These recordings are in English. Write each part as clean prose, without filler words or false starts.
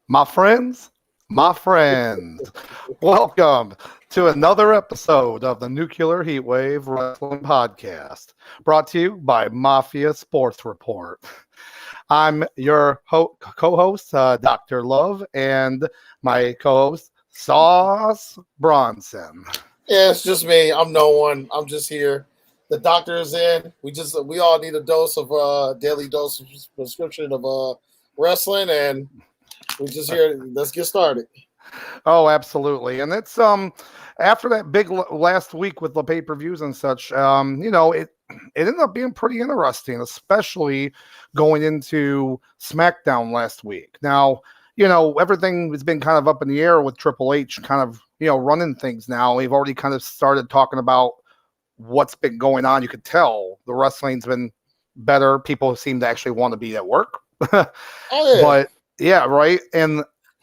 My friends, welcome to another episode of the Nuclear Heatwave Wrestling Podcast, brought to you by Mafia Sports Report. I'm your co-host, Dr. Love, and my co-host, Sauce Bronson. Yeah, it's just me. I'm no one. I'm just here. The doctor is in. We all need a dose of daily dose of prescription of wrestling, and we're just here. Let's get started. Oh, absolutely. And it's after that big last week with the pay-per-views and such, it ended up being pretty interesting, especially going into SmackDown last week. Now, everything has been kind of up in the air with Triple H kind of, running things now. We've already kind of started talking about what's been going on. You could tell the wrestling's been better. People seem to actually want to be at work. Oh, yeah. But yeah, right. And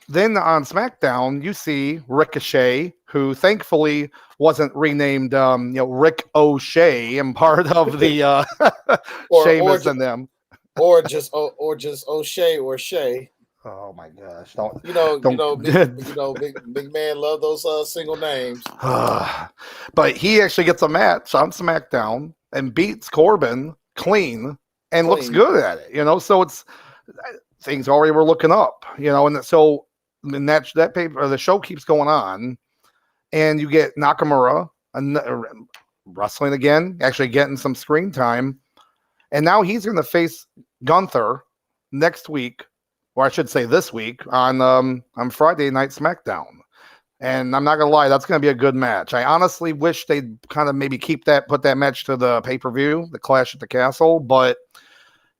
then on SmackDown, you see Ricochet, who thankfully wasn't renamed, Rick O'Shea and part of the Sheamus and them, or just O'Shea or Shay. Oh my gosh! Big man love those single names. But he actually gets a match on SmackDown and beats Corbin clean and looks good at it. So it's things already were looking up, and so that paper, the show keeps going on, and you get Nakamura wrestling again, actually getting some screen time, and now he's going to face Gunther next week. Or I should say this week on Friday Night SmackDown. And I'm not going to lie, that's going to be a good match. I honestly wish they'd kind of maybe put that match to the pay-per-view, the Clash at the Castle. But,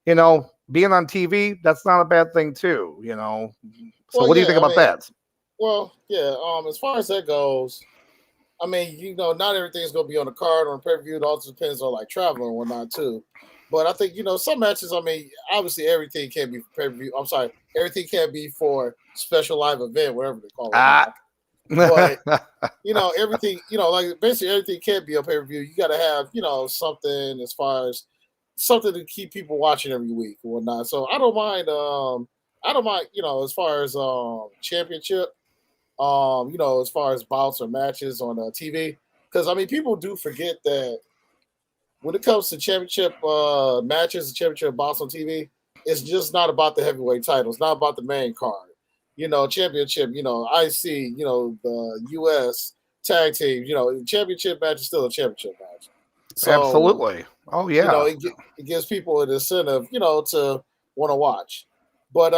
being on TV, that's not a bad thing too, So what do you think about that? Well, yeah, as far as that goes, not everything's going to be on the card or on pay-per-view. It also depends on, like, travel and whatnot too. But I think, some matches, obviously everything can't be for pay-per-view. I'm sorry, everything can't be for special live event, whatever they call it. But, everything, like basically everything can't be a pay-per-view. You got to have, something as far as something to keep people watching every week and whatnot. So I don't mind, as far as championship, as far as bouts or matches on TV. Because, people do forget that when it comes to championship matches and championship bouts on TV, it's just not about the heavyweight title. It's not about the main card. Championship, IC, the US tag team, championship match is still a championship match. So, absolutely. Oh, yeah. It gives people an incentive, to want to watch. But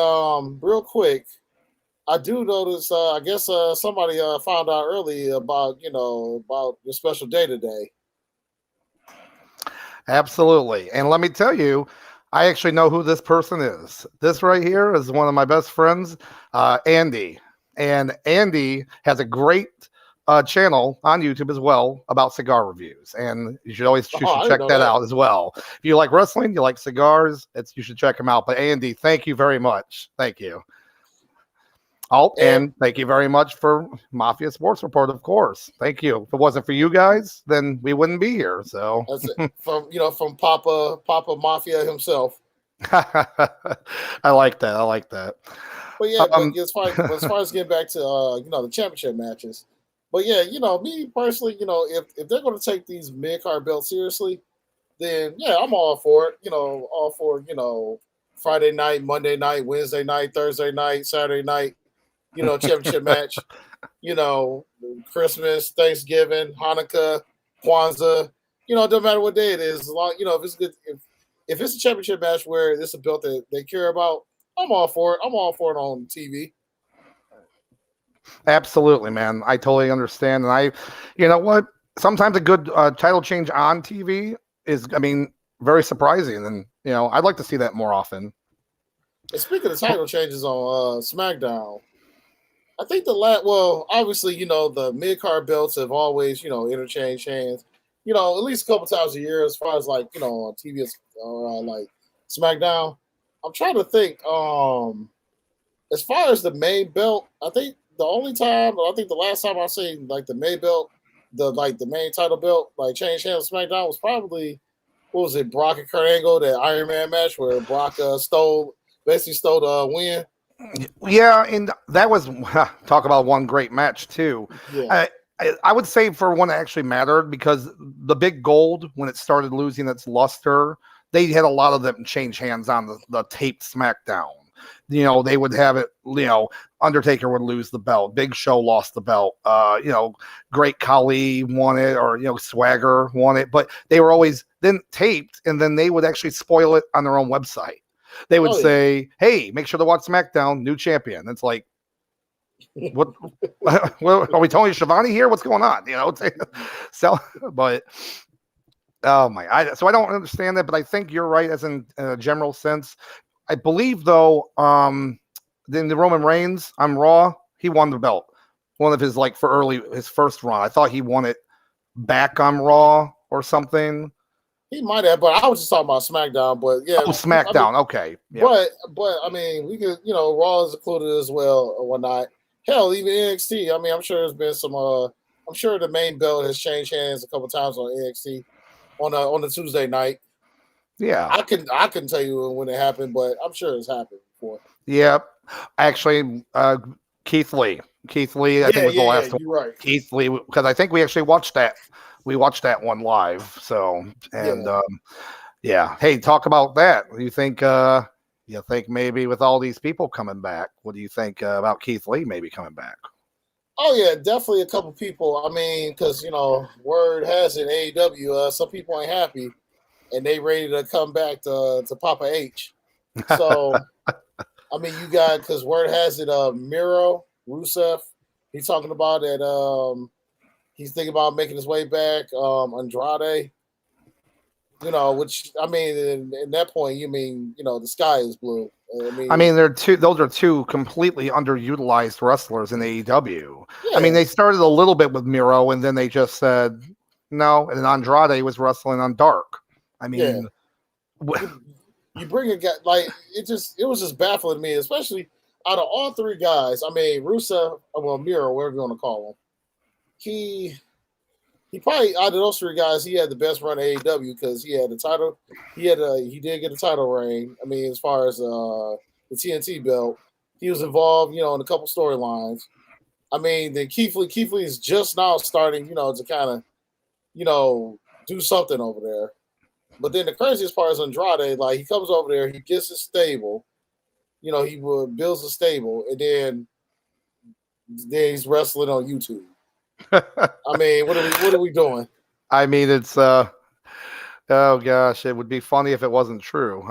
real quick, I do notice, I guess somebody found out early about the special day today. Absolutely. And let me tell you, I actually know who this person is. This right here is one of my best friends, Andy. And Andy has a great channel on YouTube as well about cigar reviews. And you should check that out as well. If you like wrestling, you like cigars, you should check him out. But Andy, thank you very much. Thank you. Oh, and thank you very much for Mafia Sports Report, of course. Thank you. If it wasn't for you guys, then we wouldn't be here. So that's it. From Papa Mafia himself. I like that. But yeah, as far as getting back to the championship matches, but yeah, me personally, if they're going to take these mid card belts seriously, then yeah, I'm all for it. All for Friday night, Monday night, Wednesday night, Thursday night, Saturday night, championship match. Christmas, Thanksgiving, Hanukkah, Kwanzaa. It doesn't matter what day it is. As long, if it's good, if it's a championship match where it's a belt that they care about, I'm all for it. I'm all for it on TV. Absolutely, man. I totally understand. And you know what? Sometimes a good title change on TV is, very surprising. And, I'd like to see that more often. And speaking of title changes on SmackDown, I think obviously, the mid card belts have always, interchanged hands, at least a couple times a year as far as like, on TV or like SmackDown. I'm trying to think, as far as the main belt, I think the last time I seen like the main belt, the main title belt, like change hands on SmackDown was probably, what was it, Brock and Kurt Angle, that Iron Man match where Brock stole the win. Yeah, and that was talk about one great match too. Yeah. I would say for one that actually mattered, because the big gold, when it started losing its luster, they had a lot of them change hands on the taped SmackDown. They would have it, Undertaker would lose the belt. Big Show lost the belt. Great Khali won it, or, Swagger won it. But they were always then taped, and then they would actually spoil it on their own website. They would say, hey, make sure to watch SmackDown, new champion. It's like, what are we Tony Schiavone here? What's going on? So, but so I don't understand that, but I think you're right, as in a general sense. I believe though, in the Roman Reigns on Raw, he won the belt. One of his his first run. I thought he won it back on Raw or something. He might have, but I was just talking about SmackDown. But yeah, SmackDown. Okay, yeah. But we could, Raw is included as well or whatnot. Hell, even NXT. I'm sure there's been some. I'm sure the main belt has changed hands a couple times on NXT on the Tuesday night. Yeah, I can tell you when it happened, but I'm sure it's happened before. Yeah, actually, Keith Lee. I think was the last one. You're right. Keith Lee, because I think we actually watched that. We watched that one live. So, and hey, talk about that. Do you think? You think maybe with all these people coming back, what do you think about Keith Lee maybe coming back? Oh yeah, definitely a couple people. Because word has it, AEW, some people ain't happy, and they ready to come back to Papa H. So, you got, because word has it, Miro, Rusev, he's talking about that. He's thinking about making his way back. Andrade, which in that point, you mean the sky is blue. Those are two completely underutilized wrestlers in AEW. Yeah. They started a little bit with Miro, and then they just said no. And then Andrade was wrestling on Dark. You bring a guy like it was just baffling to me, especially out of all three guys. Rusev, Miro, whatever you want to call him, he probably, out of those three guys, he had the best run at AEW because he had the title. He did get a title reign. As far as the TNT belt, he was involved, in a couple storylines. Then Keith Lee is just now starting, to kind of, do something over there. But then the craziest part is Andrade. Like, he comes over there, he gets his stable, he builds a stable, and then he's wrestling on YouTube. What are we doing? It's oh gosh, it would be funny if it wasn't true.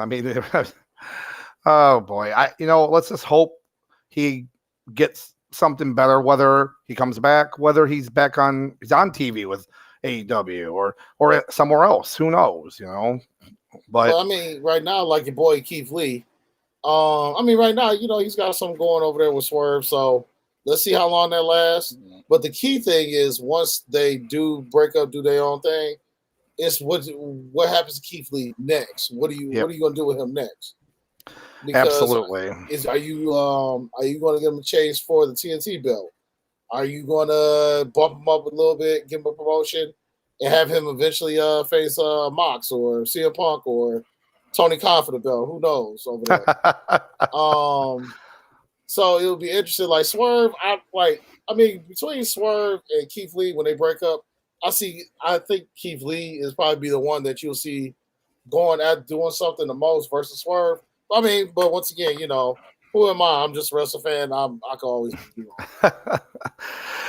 Oh boy, let's just hope he gets something better. Whether he comes back, whether he's on TV with AEW or somewhere else, who knows? But right now, like your boy Keith Lee, right now, he's got something going over there with Swerve, so. Let's see how long that lasts. But the key thing is, once they do break up, do their own thing, it's what happens to Keith Lee next. What are you going to do with him next? Because absolutely. Are you going to give him a chase for the TNT belt? Are you going to bump him up a little bit, give him a promotion, and have him eventually face Mox or CM Punk or Tony Khan for the belt? Who knows over there? So it'll be interesting. Like Swerve, I mean, between Swerve and Keith Lee when they break up, I think Keith Lee is probably be the one that you'll see going at doing something the most versus Swerve. I mean, but once again, who am I? I'm just a wrestling fan. I can always be wrong.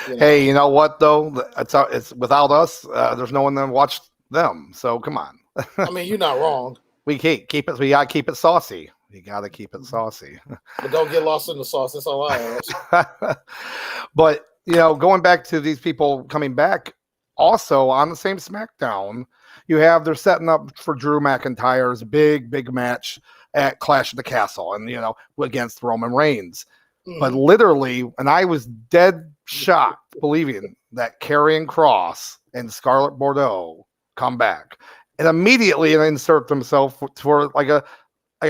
Hey, you know what though? It's without us. There's no one that watched them. So come on. I mean, you're not wrong. We keep it. We gotta keep it saucy. You gotta keep it saucy. But don't get lost in the sauce. That's all I ask. But going back to these people coming back, also on the same SmackDown, they're setting up for Drew McIntyre's big match at Clash of the Castle, and against Roman Reigns. But literally, and I was dead shocked believing that Karrion Kross and Scarlett Bordeaux come back and immediately insert themselves for like a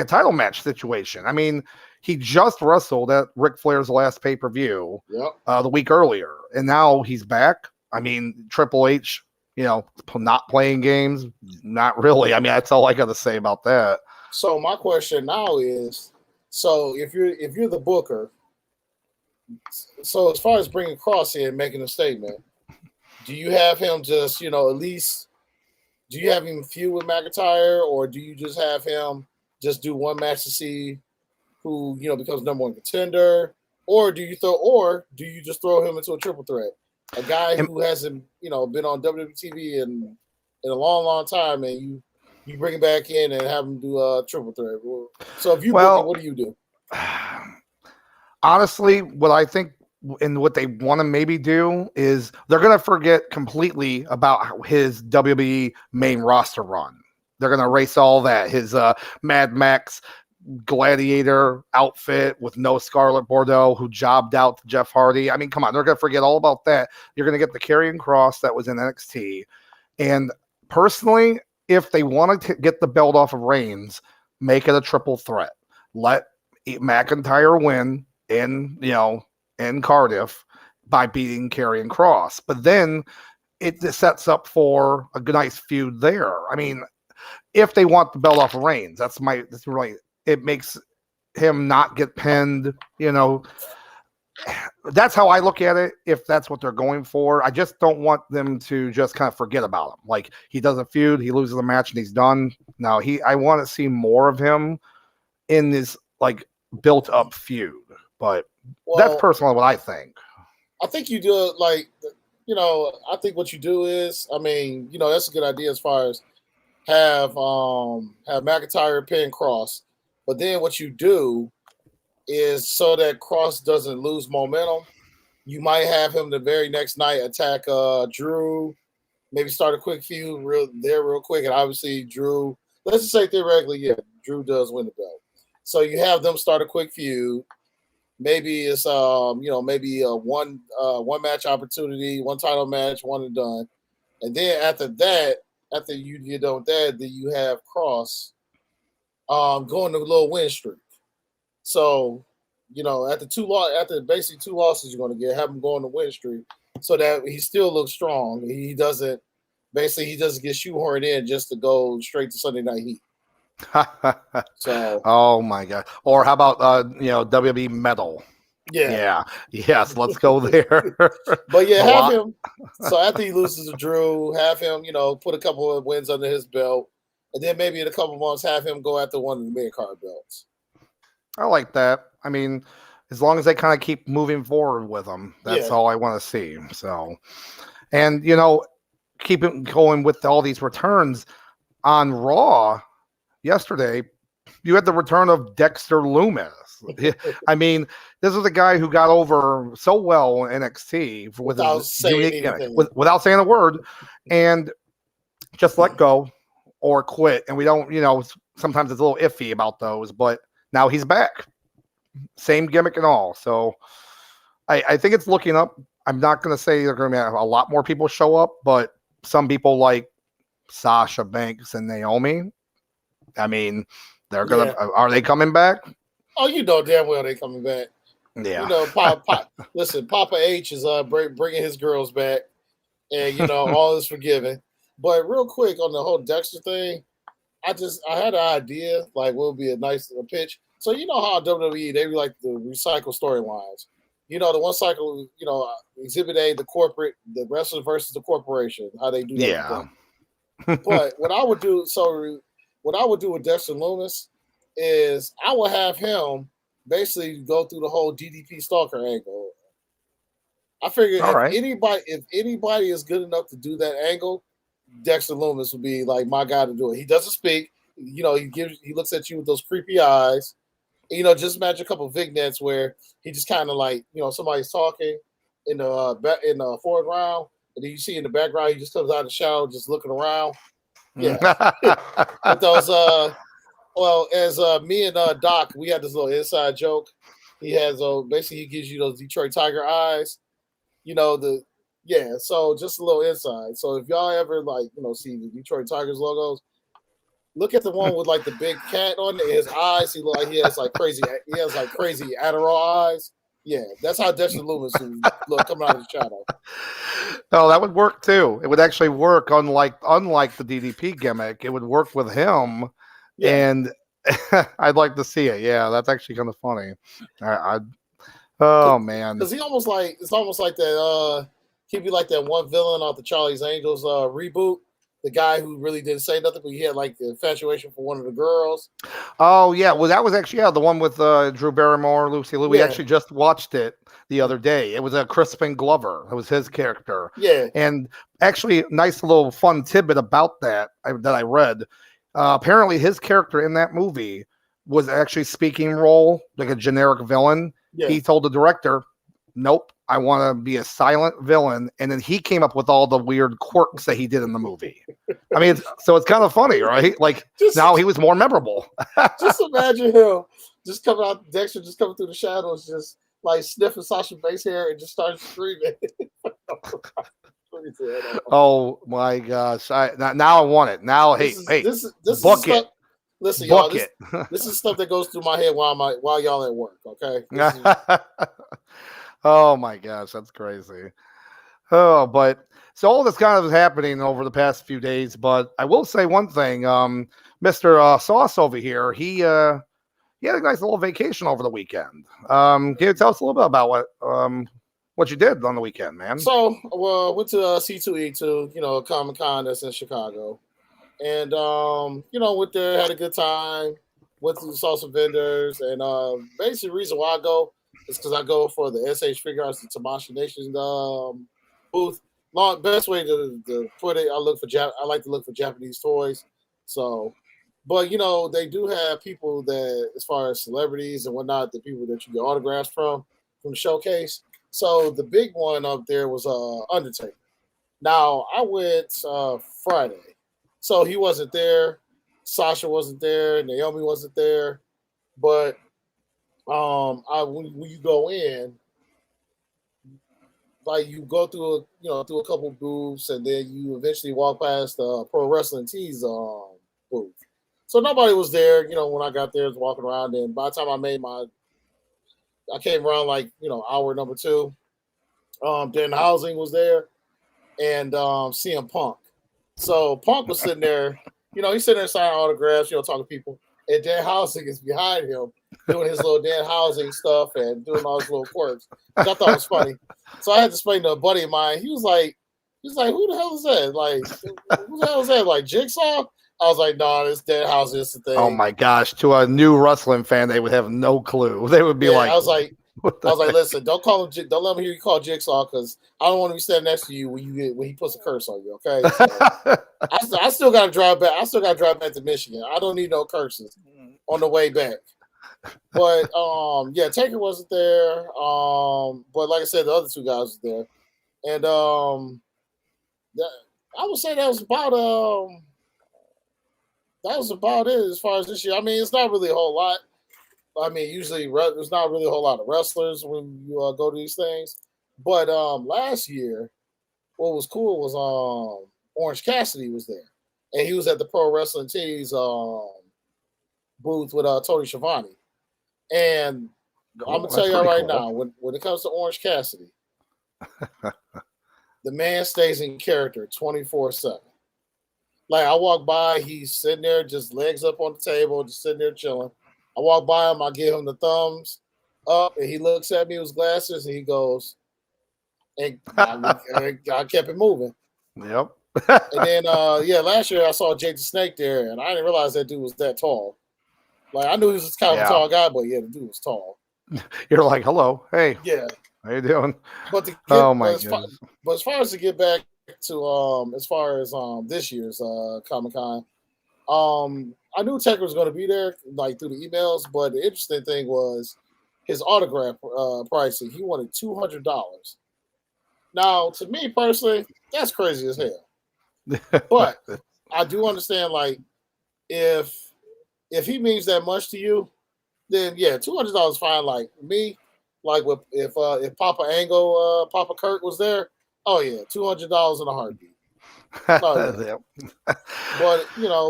title match situation. I mean, he just wrestled at Ric Flair's last pay-per-view the week earlier, and now he's back. I mean, Triple H, not playing games, not really. I mean, that's all I got to say about that. So my question now is, so if you're the booker, so as far as bringing Kross in, making a statement, do you have him just, at least, do you have him feud with McIntyre, or do you just have him just do one match to see who, becomes number one contender, or do you just throw him into a triple threat? A guy who hasn't, been on WWE TV in a long time, and you bring him back in and have him do a triple threat. So if you book him, what do you do? Honestly, what I think and what they want to maybe do is they're going to forget completely about his WWE main roster run. They're going to erase all that. His Mad Max Gladiator outfit with no Scarlett Bordeaux who jobbed out to Jeff Hardy. I mean, come on. They're going to forget all about that. You're going to get the Karrion Kross that was in NXT. And personally, if they want to get the belt off of Reigns, make it a triple threat. Let McIntyre win in Cardiff by beating Karrion Kross. But then it sets up for a nice feud there. I mean, if they want the belt off of Reigns, that's right. It makes him not get pinned, That's how I look at it, if that's what they're going for. I just don't want them to just kind of forget about him. Like, he does a feud, he loses a match, and he's done. No, I want to see more of him in this, like, built-up feud. But that's personally what I think. I think you do it like, I think what you do is, I mean, that's a good idea as far as have McIntyre pin Kross. But then what you do is, so that Kross doesn't lose momentum, you might have him the very next night attack Drew, maybe start a quick feud real quick, and obviously Drew, let's just say theoretically, Drew does win the belt. So you have them start a quick feud. Maybe it's maybe a one match opportunity, one title match, one and done. And then after you get done with that, then you have Kross going to a little win streak. So, after basically 2 losses you're going to have him going to win streak, so that he still looks strong. He doesn't get shoehorned in just to go straight to Sunday Night Heat. So, oh my God. Or how about WWE Metal? Yeah. Yes, let's go there. But have him. So after he loses to Drew, have him, put a couple of wins under his belt, and then maybe in a couple of months have him go after one of the mid-card belts. I like that. I mean, as long as they kind of keep moving forward with them, that's all I want to see. So, and keep it going with all these returns on Raw. Yesterday, you had the return of Dexter Lumis. I mean, this is a guy who got over so well in NXT without saying a word, and just let go or quit. And we don't, sometimes it's a little iffy about those, but now he's back. Same gimmick and all. So I think it's looking up. I'm not going to say they're going to have a lot more people show up, but some people like Sasha Banks and Naomi, I mean, they're going to, are they coming back? Oh, damn well they're coming back. Yeah. Listen, Papa H is bringing his girls back, and, all is forgiven. But real quick on the whole Dexter thing, I had an idea, like, what would be a nice pitch. So you know how WWE they like to recycle storylines. You know the one cycle. You know Exhibit A, the wrestler versus the corporation. How they do that with Yeah. them. But what I would do with Dexter Loomis is I would have him basically go through the whole DDP Stalker angle. I figure All right. if anybody is good enough to do that angle, Dexter Loomis would be like my guy to do it. He doesn't speak. You know, he looks at you with those creepy eyes. You know, just imagine a couple of vignettes where he just kind of like, you know, somebody's talking in the foreground, and then you see in the background he just comes out of the shower just looking around. Yeah. With those well, as me and Doc, we had this little inside joke. He has basically he gives you those Detroit Tiger eyes. You know, so just a little inside. So if y'all ever like, you know, see the Detroit Tigers logos, look at the one with like the big cat on it. His eyes, he has like crazy Adderall eyes. Yeah, that's how Dexter Loomis look coming out of the shadow. No, that would work too. It would actually work, unlike the DDP gimmick. It would work with him, Yeah. and I'd like to see it. Yeah, that's actually kind of funny. Oh man, because it's almost like that. He'd be like that one villain off the Charlie's Angels reboot. The guy who really didn't say nothing, but he had like the infatuation for one of the girls. Oh yeah, well that was actually the one with Drew Barrymore, Lucy Liu. We actually just watched it the other day. It was a Crispin Glover. It was his character. Yeah, and actually, nice little fun tidbit about that I read. Apparently, his character in that movie was actually speaking role, like a generic villain. Yeah. He told the director, "Nope, I want to be a silent villain," and then he came up with all the weird quirks that he did in the movie. I mean, it's kind of funny, right? Like now he was more memorable. Just imagine him just coming out, Dexter just coming through the shadows, just like sniffing Sasha Banks' hair and just started screaming. Oh my gosh! Now I want it. Now, hey, this book is it. Listen, book y'all, it. This is stuff that goes through my head while y'all at work. Okay. Oh my gosh, that's crazy. Oh, but so all this kind of is happening over the past few days. But I will say one thing, Mr. Sauce over here, he had a nice little vacation over the weekend. Can you tell us a little bit about what you did on the weekend, man? So, went to C2E2, you know, Comic-Con that's in Chicago. And, you know, went there, had a good time, went to saw some vendors. And basically the reason why I go is because I go for the SH Figure Arts and Tamashii Nation booth. Best way to put it, I like to look for Japanese toys. So, but, you know, they do have people that, as far as celebrities and whatnot, the people that you get autographs from the showcase. So the big one up there was Undertaker. Now I went Friday, so he wasn't there. Sasha wasn't there. Naomi wasn't there. But when you go in, like you go through through a couple booths, and then you eventually walk past the Pro Wrestling Tees booth. So nobody was there. You know, when I got there, I was walking around, and by the time I came around like hour number 2. Dan Housing was there, and CM Punk. So Punk was sitting there, he's sitting there signing autographs, talking to people, and Dan Housing is behind him doing his little Dan Housing stuff and doing all his little quirks, which I thought was funny. So I had to explain to a buddy of mine. He was like, who the hell is that? Like, who the hell is that? Like Jigsaw? I was like, no, this Dan Housing is the thing. Oh my gosh! To a new wrestling fan, they would have no clue. They would be like, I was like, listen, don't let him hear you call Jigsaw, because I don't want to be standing next to you when he puts a curse on you. Okay, so I still got to drive back. I still got to drive back to Michigan. I don't need no curses on the way back. But yeah, Taker wasn't there. But like I said, the other 2 guys were there, and I would say that was about it as far as this year. I mean, it's not really a whole lot. I mean, usually there's not really a whole lot of wrestlers when you go to these things. But last year, what was cool was Orange Cassidy was there, and he was at the Pro Wrestling Tees booth with Tony Schiavone. And I'm gonna tell you right now, when it comes to Orange Cassidy, the man stays in character 24/7. Like I walk by, he's sitting there, just legs up on the table, just sitting there chilling. I walk by him, I give him the thumbs up, and he looks at me with his glasses, and he goes, and I kept it moving. Yep. And then, last year I saw Jake the Snake there, and I didn't realize that dude was that tall. Like, I knew he was kind of a tall guy, but yeah, the dude was tall. You're like, hello, hey, yeah, how you doing? But as far as to get back to as far as this year's Comic Con, I knew Tech was going to be there, like through the emails. But the interesting thing was his autograph pricing. He wanted $200. Now, to me personally, that's crazy as hell. But I do understand, like, if he means that much to you, then yeah, $200 is fine. Like me, like if Papa Angle, Papa Kurt was there, oh yeah, $200 in a heartbeat. Oh, yeah. But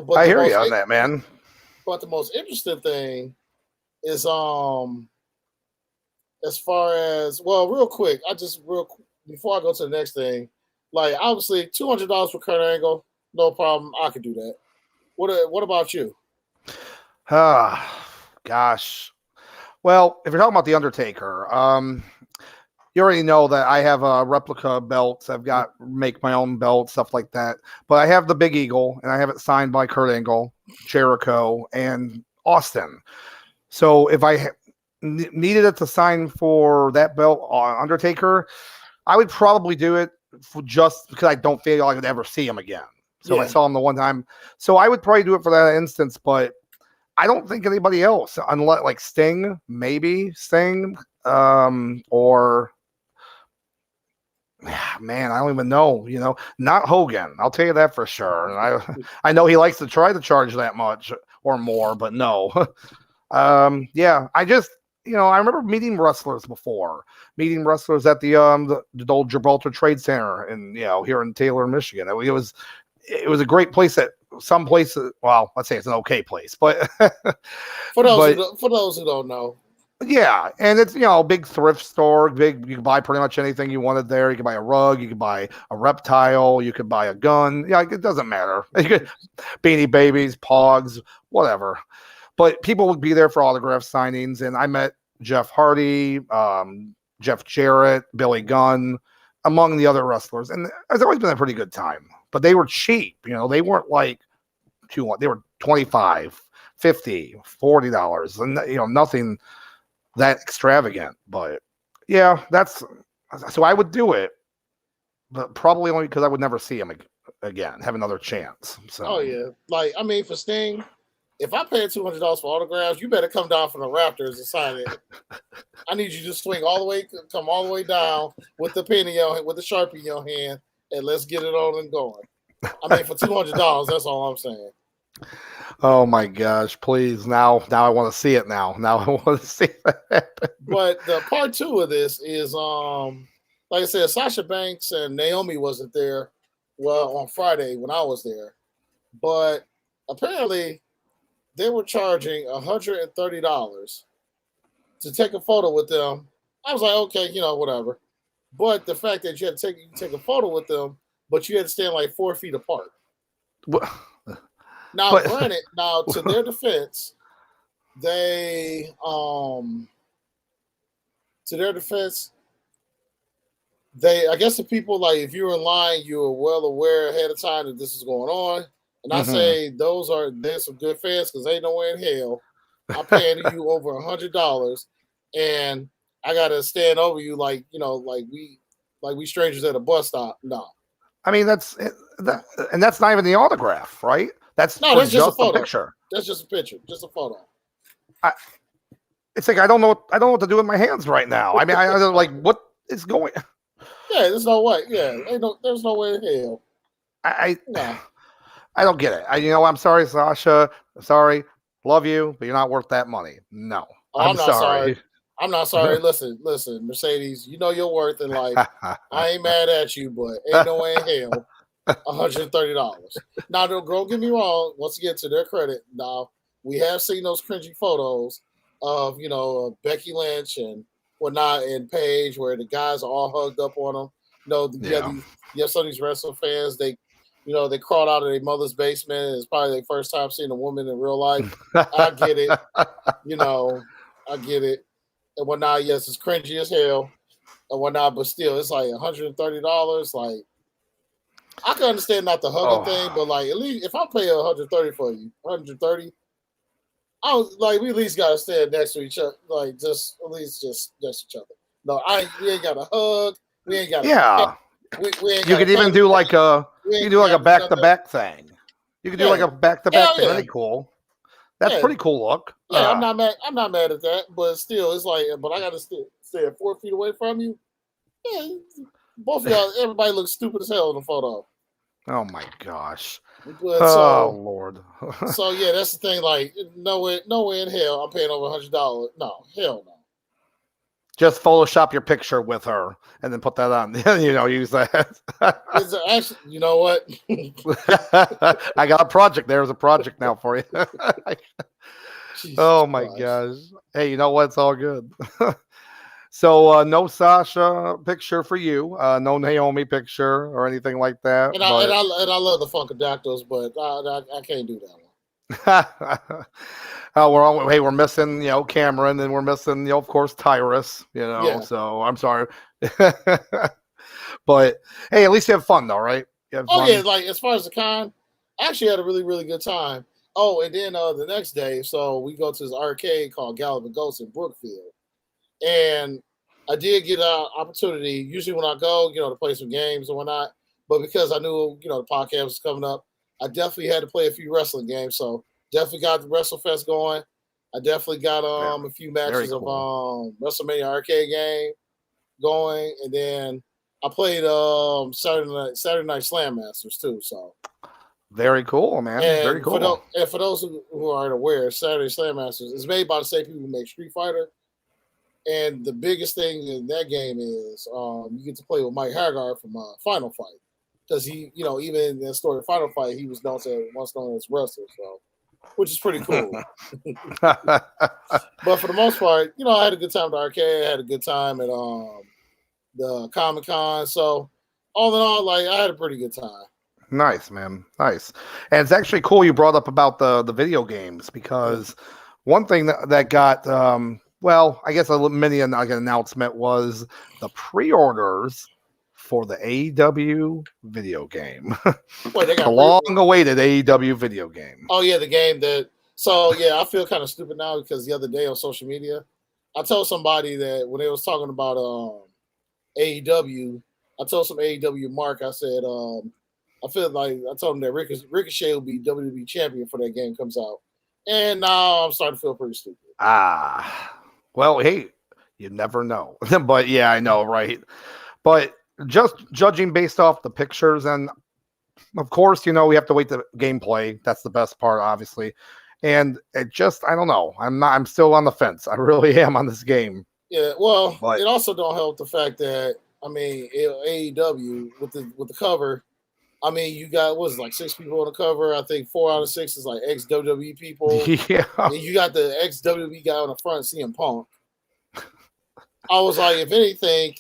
but I hear you on that, man. But the most interesting thing is as far as real quick, before I go to the next thing, like obviously $200 for Kurt Angle, no problem. I could do that. What about you? Gosh. Well, if you're talking about The Undertaker, you already know that I have replica belts. I've got make my own belts, stuff like that. But I have the Big Eagle, and I have it signed by Kurt Angle, Jericho, and Austin. So if I needed it to sign for that belt on Undertaker, I would probably do it just because I don't feel like I could ever see him again. So I saw him the one time. So I would probably do it for that instance, but I don't think anybody else, unless like Sting, maybe Sting, or man, I don't even know. Not Hogan. I'll tell you that for sure. And I know he likes to try to charge that much or more, but no. I just I remember meeting wrestlers before, at the old Gibraltar Trade Center, and here in Taylor, Michigan. It was a great place at some places. Well, let's say it's an okay place, but for those who don't know, yeah, and it's a big thrift store. You can buy pretty much anything you wanted there. You can buy a rug, you can buy a reptile, you could buy a gun. Yeah, it doesn't matter. Beanie Babies, Pogs, whatever. But people would be there for autograph signings, and I met Jeff Hardy, Jeff Jarrett, Billy Gunn, among the other wrestlers, and it's always been a pretty good time. But they were cheap, they weren't like they were $25, $50, $40, and nothing that extravagant. But yeah, so I would do it, but probably only because I would never see him again, have another chance. So oh yeah, like I mean for Sting, if I paid $200 for autographs, you better come down from the Raptors and sign it. I need you to come all the way down with the pen with the Sharpie in your hand, and let's get it on and going. I mean, for $200, that's all I'm saying. Oh my gosh! Please, now I want to see it. Now I want to see that happen. But the part 2 of this is, like I said, Sasha Banks and Naomi wasn't there. Well, on Friday when I was there, but apparently they were charging $130 to take a photo with them. I was like, okay, whatever. But the fact that you had to take a photo with them, but you had to stand like 4 feet apart. Now, granted, to their defense, I guess the people, like, if you were in line, you were well aware ahead of time that this is going on. And I say there's some good fans because ain't no way in hell I'm paying you over $100 and I gotta stand over you like we strangers at a bus stop. No. I mean that's not even the autograph, right? That's just a picture. That's just a picture, just a photo. It's like I don't know what to do with my hands right now. I mean, I don't like what is going. Yeah, there's no way. Yeah, there's no way in hell. I don't get it. I'm sorry, Sasha. I'm sorry. Love you, but you're not worth that money. No. I'm not sorry. I'm not sorry. Listen, Mercedes, you know your worth in life. I ain't mad at you, but ain't no way in hell $130. Now, don't get me wrong. Once again, to their credit, now we have seen those cringy photos of Becky Lynch and whatnot and Paige, where the guys are all hugged up on them. You have some of these wrestling fans. they crawled out of their mother's basement. It's probably their first time seeing a woman in real life. I get it. I get it. And whatnot, yes, it's cringy as hell and whatnot, but still, it's like $130. Like, I can understand not the hugging thing, but like, at least if I pay $130 for you, $130, we at least gotta stand next to each other, like just at least just next to each other. No, we ain't got a hug. We ain't got. We ain't. You could even do like a back to back thing. You could do like a back to back thing. That'd be cool. That's pretty cool look. Yeah, I'm not mad. I'm not mad at that, but still, it's like, but I gotta stay 4 feet away from you. Yeah, both of y'all. Everybody looks stupid as hell in the photo. Oh my gosh. But Lord. So yeah, that's the thing. Like, no way in hell I'm paying over $100. No, hell no. Just Photoshop your picture with her and then put that on. Use that. Actually, you know what? I got a project. There's a project now for you. Oh my gosh. Hey, you know what? It's all good. So no Sasha picture for you. No Naomi picture or anything like that. And I love the Funkadactyls, but I can't do that one. We're missing, Cameron, and we're missing, of course, Tyrus, so I'm sorry. But hey, at least you have fun though, right? Yeah, like as far as the con, I actually had a really, really good time. Oh, and then the next day, so we go to this arcade called Gallop and Ghost in Brookfield. And I did get an opportunity, usually when I go, to play some games and whatnot. But because I knew, the podcast was coming up, I definitely had to play a few wrestling games. So definitely got the WrestleFest going. I definitely got a few matches of WrestleMania arcade game going. And then I played Saturday Night Slam Masters too. So very cool, man. Very cool. For those who aren't aware, Saturday Slam Masters is made by the same people who make Street Fighter. And the biggest thing in that game is you get to play with Mike Haggard from Final Fight. Because he, even in the story of Final Fight, he was once known as wrestler, so which is pretty cool. But for the most part, I had a good time at the arcade. I had a good time at the Comic-Con. So all in all, like, I had a pretty good time. Nice, man. Nice. And it's actually cool you brought up about the video games, because one thing that got I guess a mini announcement was the pre-orders for the AEW video game. Wait, the long-awaited AEW video game. Oh yeah, the game that. So yeah, I feel kind of stupid now because the other day on social media, I told somebody that when they was talking about AEW, I told some AEW mark. I said I feel like I told him that Ricochet will be WWE champion for that game comes out, and now I'm starting to feel pretty stupid. Well, hey, you never know. But yeah, I know, right? But just judging based off the pictures, and of course, we have to wait the gameplay. That's the best part, obviously. And it just, I don't know. I'm still on the fence. I really am on this game. Yeah, well, it also don't help the fact that AEW with the cover. You got like 6 people on the cover. I think 4 out of 6 is like ex-WWE people. Yeah. And you got the ex-WWE guy on the front, CM Punk. I was like, if anything,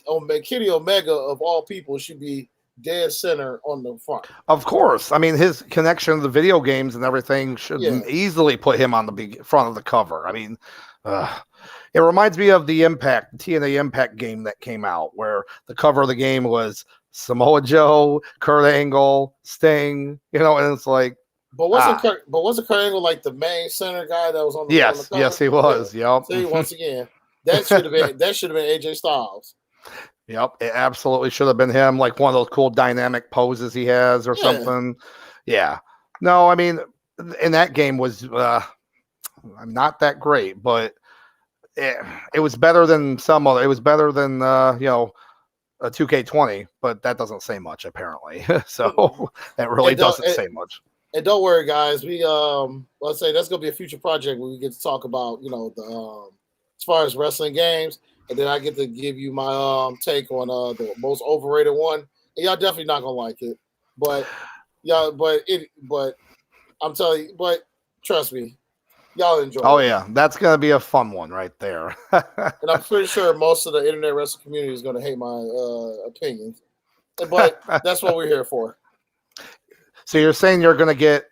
Kenny Omega of all people should be dead center on the front. Of course. His connection to the video games and everything should easily put him on the front of the cover. It reminds me of the TNA Impact game that came out, where the cover of the game was Samoa Joe, Kurt Angle, Sting, and it's like. But wasn't Kurt Angle like the main center guy that was on the Yes, yes, he was. Yeah. Yep. See, once again, that should have been AJ Styles. Yep, it absolutely should have been him, like one of those cool dynamic poses he has or something. Yeah. No, in that game was not that great, but it was better than some other. It was better than a 2K20, but that doesn't say much apparently. So that really doesn't say much. And don't worry, guys. We let's say that's gonna be a future project where we get to talk about the as far as wrestling games, and then I get to give you my take on the most overrated one. And y'all definitely not gonna like it, but I'm telling you, but trust me, y'all enjoy. Oh yeah, that's gonna be a fun one right there. And I'm pretty sure most of the internet wrestling community is gonna hate my opinions, but that's what we're here for. So you're saying you're going to get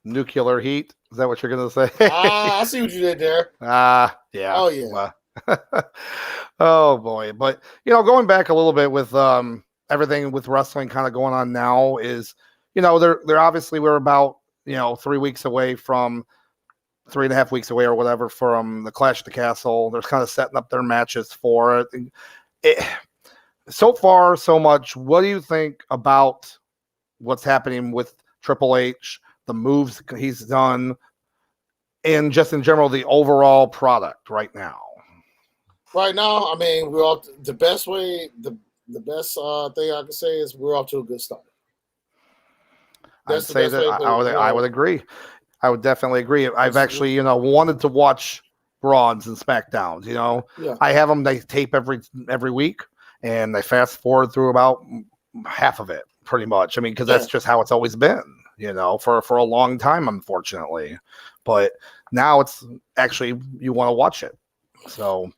nuclear heat? Is that what you're going to say? I see what you did there. Yeah. Oh yeah. Oh boy. But going back a little bit with everything with wrestling kind of going on now is, they're obviously we're about 3 weeks away from 3.5 weeks away or whatever from the Clash at the Castle. They're kind of setting up their matches for it. So far, so much. What do you think about what's happening with Triple H, the moves he's done, and just in general, the overall product right now? Right now, I mean, we're off the best way. The best thing I can say is we're off to a good start. I'd say that I would agree. I would definitely agree. I've actually, wanted to watch Raws and SmackDowns. Yeah. I have them. They tape every week, and they fast forward through about half of it, pretty much. I mean, because that's just how it's always been, for a long time, unfortunately. But now it's actually you want to watch it. So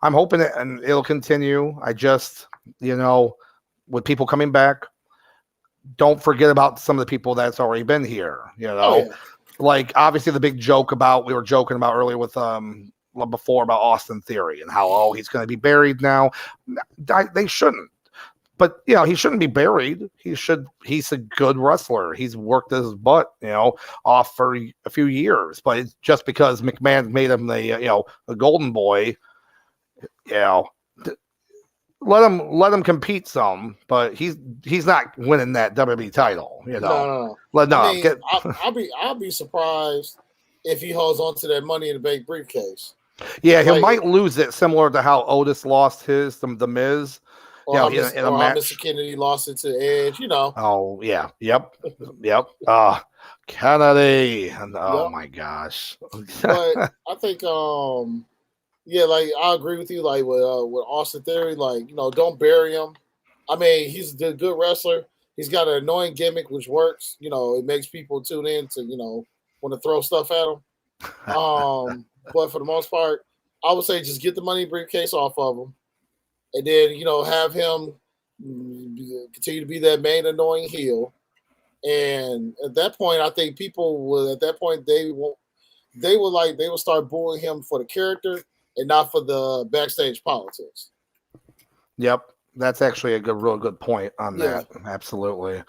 I'm hoping and it'll continue. I just, with people coming back, don't forget about some of the people that's already been here. Like obviously the big joke we were joking about earlier with before about Austin Theory and how he's going to be buried now. They shouldn't. But he shouldn't be buried. He's a good wrestler. He's worked his butt, off for a few years. But it's just because McMahon made him the golden boy, let him compete some, but he's not winning that WWE title. No. I'll be surprised if he holds on to that Money in the Bank briefcase. Yeah, he might lose it, similar to how Otis lost his to The Miz. Or how Mr. Kennedy lost it to Edge. Oh yeah, yep. Kennedy. Oh my gosh. But I think like I agree with you. Like with Austin Theory, like don't bury him. I mean, he's a good wrestler. He's got an annoying gimmick which works. It makes people tune in to want to throw stuff at him. But for the most part, I would say just get the money briefcase off of him, and then have him continue to be that main annoying heel. And at that point, I think people will. At that point, they will start booing him for the character and not for the backstage politics. Yep, that's actually a real good point on that. Absolutely.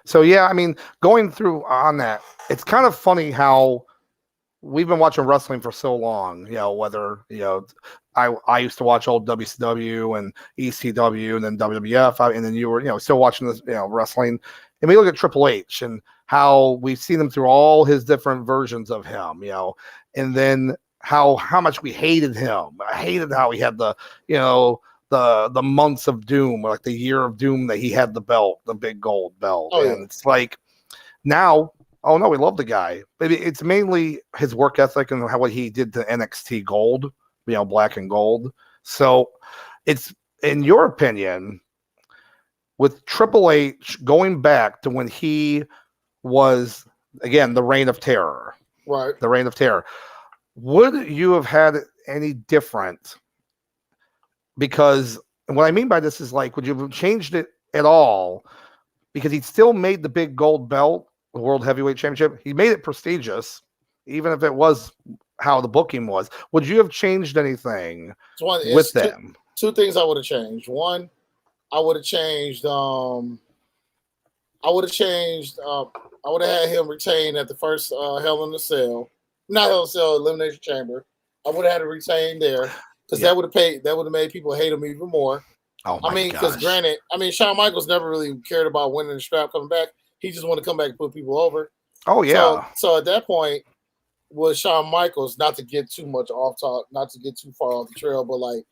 So yeah, I mean, going through on that, it's kind of funny how we've been watching wrestling for so long. Whether I used to watch old WCW and ECW and then WWF, and then you were still watching this wrestling, and we look at Triple H and how we've seen him through all his different versions of him, and then how much we hated him. I hated how he had the the months of doom, like the year of doom that he had the belt, the big gold belt. It's like now, oh no, we love the guy. But it's mainly his work ethic and what he did to NXT Gold, black and gold. So it's, in your opinion, with Triple H going back to when he was, again, the Reign of Terror. Right. The Reign of Terror. Would you have had any different? Because what I mean by this is like, would you have changed it at all? Because he still made the big gold belt, the World Heavyweight Championship. He made it prestigious, even if it was how the booking was. Would you have changed anything with them? Two things I would have changed. One, I would have changed. I would have had him retain at the first Hell in a Cell. Not Hell in a Cell, Elimination Chamber. I would have had to retain there because that would have made people hate him even more. Oh my gosh. Because granted, Shawn Michaels never really cared about winning the strap coming back. He just wanted to come back and put people over. Oh yeah. So at that point, with Shawn Michaels, not to get too much off talk, not to get too far off the trail, but like,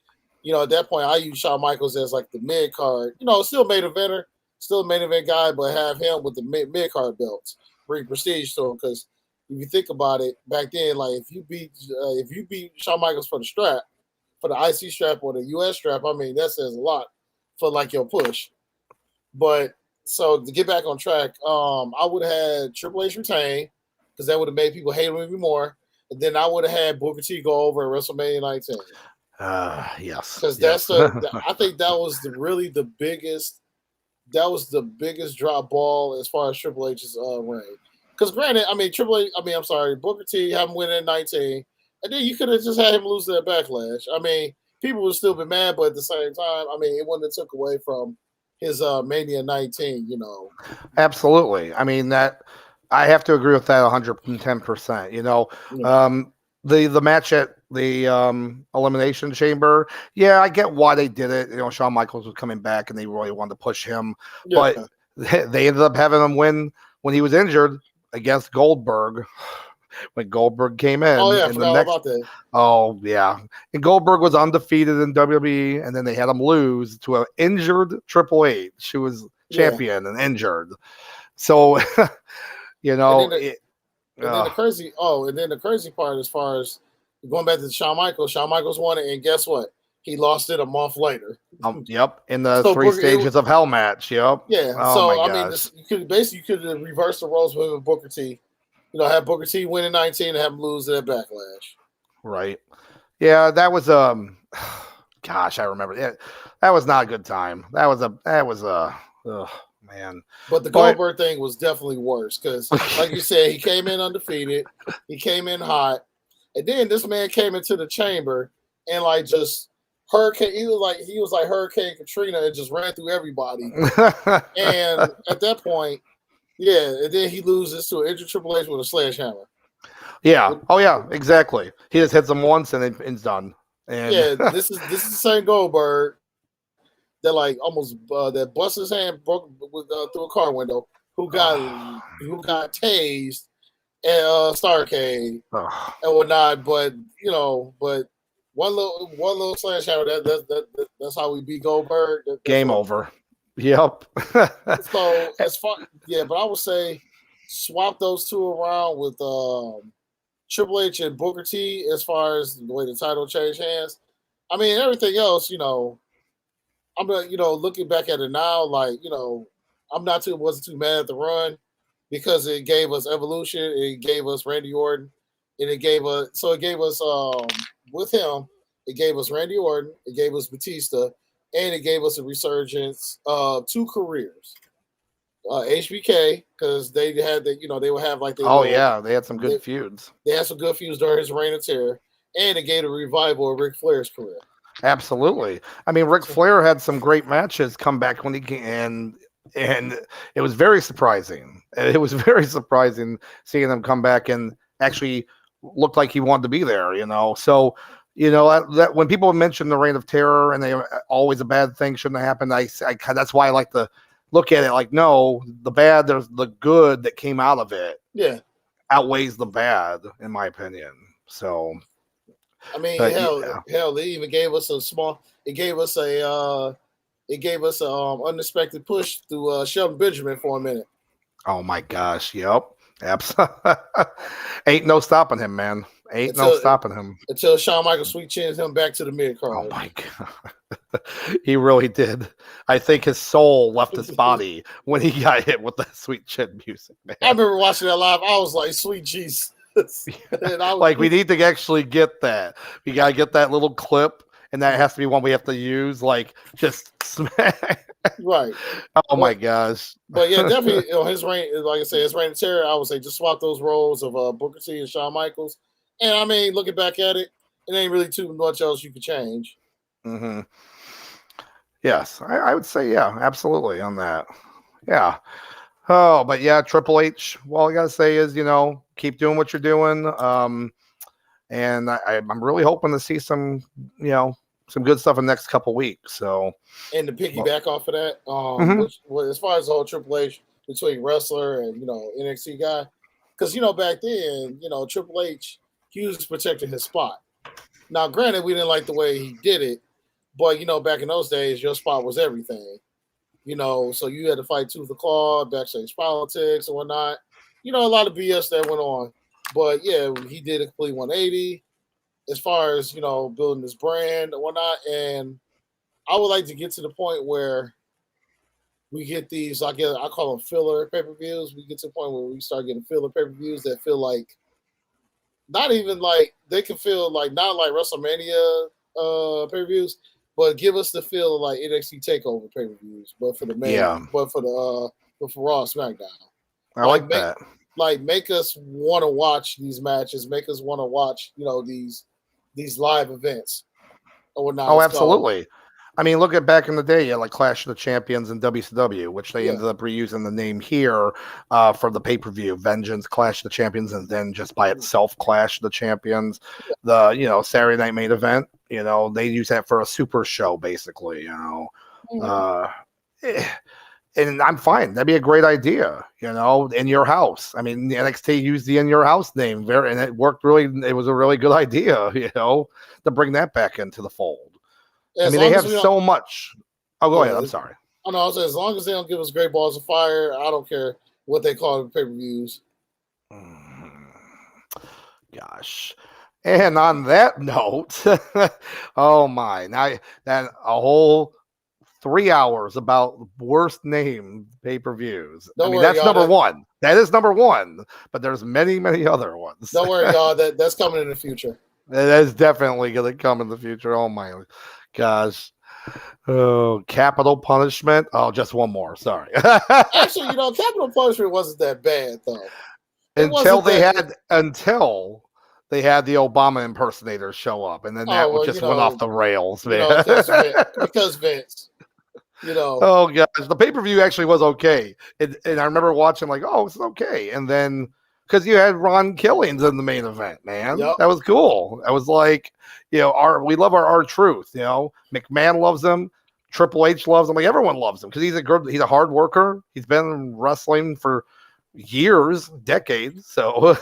at that point, I use Shawn Michaels as like the mid card. Still main eventer, still a main event guy, but have him with the mid card belts, bring prestige to him. Because if you think about it, back then, like if you beat Shawn Michaels for the strap, for the IC strap or the US strap, that says a lot for like your push. But so to get back on track, I would have had Triple H retain because that would have made people hate him even more. And then I would have had Booker T go over at WrestleMania 19. Yes. Because I think that was really the biggest that was the biggest drop ball as far as Triple H's reign. Because granted, I mean I'm sorry, Booker T had him win at 19, and then you could have just had him lose that backlash. I mean, people would still be mad, but at the same time, I mean, it wouldn't have took away from his Mania 19. Absolutely. I mean that. I have to agree with that 110%. The match at the Elimination Chamber, yeah, I get why they did it. Shawn Michaels was coming back and they really wanted to push him, but they ended up having him win when he was injured against Goldberg. When Goldberg came in, I forgot about that. Oh yeah, and Goldberg was undefeated in WWE, and then they had him lose to an injured Triple H, who was champion and injured. So. And then the crazy part, as far as going back to Shawn Michaels won it, and guess what? He lost it a month later. Yep, in the three stages of Hell match. Yep. Yeah. I mean, you could reverse the roles with Booker T. Have Booker T win in 19 and have him lose that backlash. Right. Yeah, that was gosh, I remember it. That was not a good time. That was man. But the Goldberg thing was definitely worse because, like you said, he came in undefeated. He came in hot. And then this man came into the chamber and just hurricane. He was like Hurricane Katrina and just ran through everybody. And at that point, and then he loses to an injured Triple H with a sledgehammer. Yeah. Oh yeah, exactly. He just hits him once and it's done. And this is the same Goldberg that almost that bust his hand broke through a car window. Who got tased and Starcade and whatnot. But one little sledgehammer. That's how we beat Goldberg. Game over. Yep. So as far but I would say swap those two around with Triple H and Booker T as far as the way the title changed hands. I mean, everything else, I'm looking back at it now, wasn't too mad at the run because it gave us Evolution, it gave us Randy Orton, and it gave us with him, it gave us Randy Orton, it gave us Batista, and it gave us a resurgence of two careers. HBK, because they had they would have they had some good feuds. They had some good feuds during his reign of terror, and it gave a revival of Ric Flair's career. Absolutely. I mean, Ric Flair had some great matches come back when he came, and it was very surprising. It was very surprising seeing him come back and actually looked like he wanted to be there, So, that when people mention the Reign of Terror and they always a bad thing shouldn't have happened, I that's why I like to look at it no, the bad, there's the good that came out of it. Yeah. Outweighs the bad, in my opinion. So I mean, hell, they even gave us it gave us a unexpected push through Shelton Benjamin for a minute. Oh my gosh, yep. Absolutely. Ain't no stopping him, man. No stopping him. Until Shawn Michaels sweet chins him back to the mid card. Oh my god. He really did. I think his soul left his body when he got hit with the sweet chin music, man. I remember watching that live. I was like, sweet Jesus. We need to actually get that. We gotta get that little clip, and that has to be one we have to use. Just smack. Right. Oh my gosh. But yeah, definitely. His reign, like I said, his reign of terror. I would say just swap those roles of Booker T and Shawn Michaels. And I mean, looking back at it, it ain't really too much else you could change. Mm-hmm. Yes, I would say absolutely on that. Yeah. Oh, but yeah, Triple H. All I gotta say is, keep doing what you're doing. And I'm really hoping to see some good stuff in the next couple weeks. So, and to piggyback off of that, as far as the whole Triple H between wrestler and NXT guy, because back then, Triple H, he was protecting his spot. Now, granted, we didn't like the way he did it, but back in those days, your spot was everything. So you had to fight tooth and claw, backstage politics and whatnot. A lot of BS that went on. But yeah, he did a complete 180 as far as, building this brand and whatnot. And I would like to get to the point where we get these, I call them filler pay-per-views. We get to the point where we start getting filler pay-per-views that feel like, not even like, they can feel like, not like WrestleMania pay-per-views, but give us the feel of like NXT Takeover pay-per-views, but for the main, but for Raw SmackDown. I like that. Make us want to watch these matches. Make us want to watch, these live events or whatnot. Oh, absolutely. I mean, look at back in the day, like Clash of the Champions in WCW, which they ended up reusing the name here for the pay-per-view, Vengeance, Clash of the Champions, and then just by itself, Clash of the Champions. The, Saturday Night Main Event, they use that for a super show, basically, And I'm fine. That'd be a great idea, in your house. I mean, NXT used the in your house name and it worked it was a really good idea, to bring that back into the fold. I mean, they have so much. Oh, go ahead. I'm sorry. I know. As long as they don't give us Great Balls of Fire, I don't care what they call it pay-per-views. Gosh. And on that note, oh my, now that a whole 3 hours about worst named pay-per-views. That's number one. That is number one, but there's many, many other ones. Don't worry, y'all. That's coming in the future. That is definitely going to come in the future. Oh my gosh. Oh, capital punishment. Oh, just one more. Sorry. Actually, capital punishment wasn't that bad though. Until they had the Obama impersonators show up, and then that just went off the rails, man. Because Vince. Oh gosh, the pay-per-view actually was okay, and I remember watching like, oh, it's okay, and then because you had Ron Killings in the main event, man, that was cool. I was like, we love our R-Truth, McMahon loves him, Triple H loves him, like everyone loves him because he's a hard worker. He's been wrestling for years, decades, so.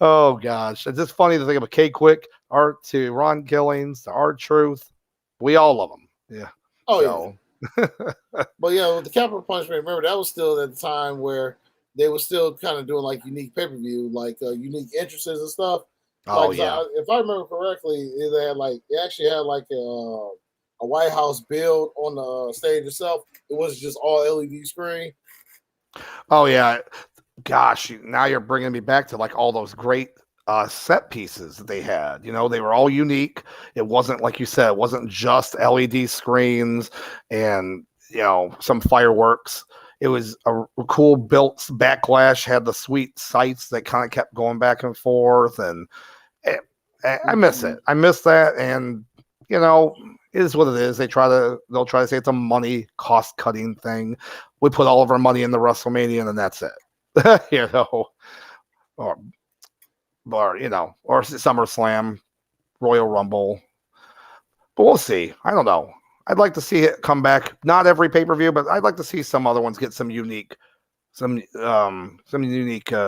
Oh gosh, it's just funny to think of a K-Quick, Art to Ron Killings to R-Truth. We all love them, yeah. Oh, yeah. But with the capital punishment, remember that was still at the time where they were still kind of doing like unique pay-per-view, like unique entrances and stuff. Oh, yeah. If I remember correctly, it actually had like a White House build on the stage itself. It wasn't just all LED screen. Oh, yeah. Gosh, now you're bringing me back to like all those great set pieces that they had. They were all unique. It wasn't, like you said, it wasn't just LED screens and some fireworks. It was a cool built Backlash, had the sweet sights that kind of kept going back and forth, and I miss it. I miss that, and it is what it is. They'll try to say it's a money cost cutting thing. We put all of our money into WrestleMania, and then that's it. Or SummerSlam, Royal Rumble. But we'll see. I don't know. I'd like to see it come back. Not every pay-per-view, but I'd like to see some other ones get some unique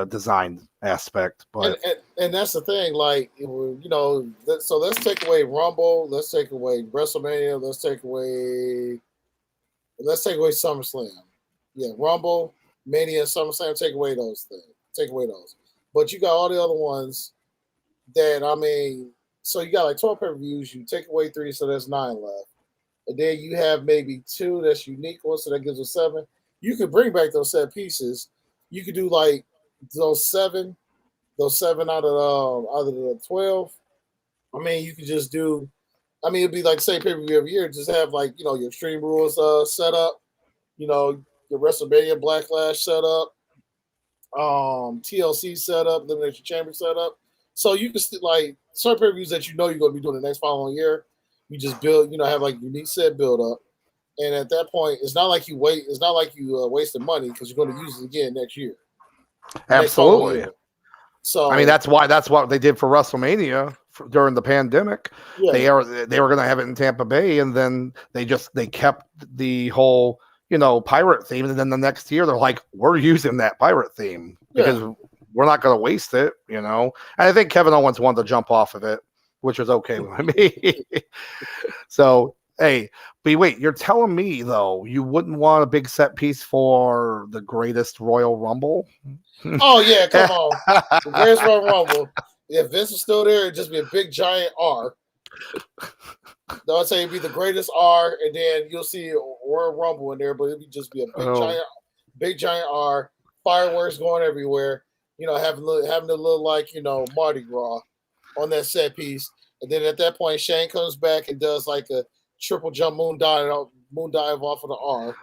design aspect. But and that's the thing, like so let's take away Rumble, let's take away WrestleMania, let's take away SummerSlam. Yeah, Rumble, Mania, SummerSlam, take away those things. Take away those. But you got all the other ones that, so you got like 12 pay-per-views, you take away 3, so there's 9 left. And then you have maybe 2 that's unique ones, so that gives us 7. You could bring back those set pieces. You could do like those 7 out of the 12. You could just do, it'd be like same pay-per-view every year. Just have like, your Extreme Rules set up, your WrestleMania Backlash set up. TLC setup, Elimination Chamber setup. So you can like certain pay-per-views that you're going to be doing the next following year. You just build, have like unique set build up, and at that point, it's not like you wasted money because you're going to use it again next year. Absolutely. So that's what they did for WrestleMania during the pandemic. Yeah. They were going to have it in Tampa Bay, and then they kept the whole pirate theme, and then the next year they're like, we're using that pirate theme because we're not going to waste it, And I think Kevin Owens wanted to jump off of it, which was okay with me. So, hey, but wait, you're telling me though you wouldn't want a big set piece for the greatest Royal Rumble? Oh yeah, come on, the greatest Royal Rumble. If Vince was still there, it'd just be a big giant R. I'll say it'd be the greatest R, and then you'll see Royal Rumble in there, but it'd just be a big giant R, fireworks going everywhere. Having to look like Mardi Gras on that set piece. And then at that point, Shane comes back and does like a triple jump moon dive off of the R,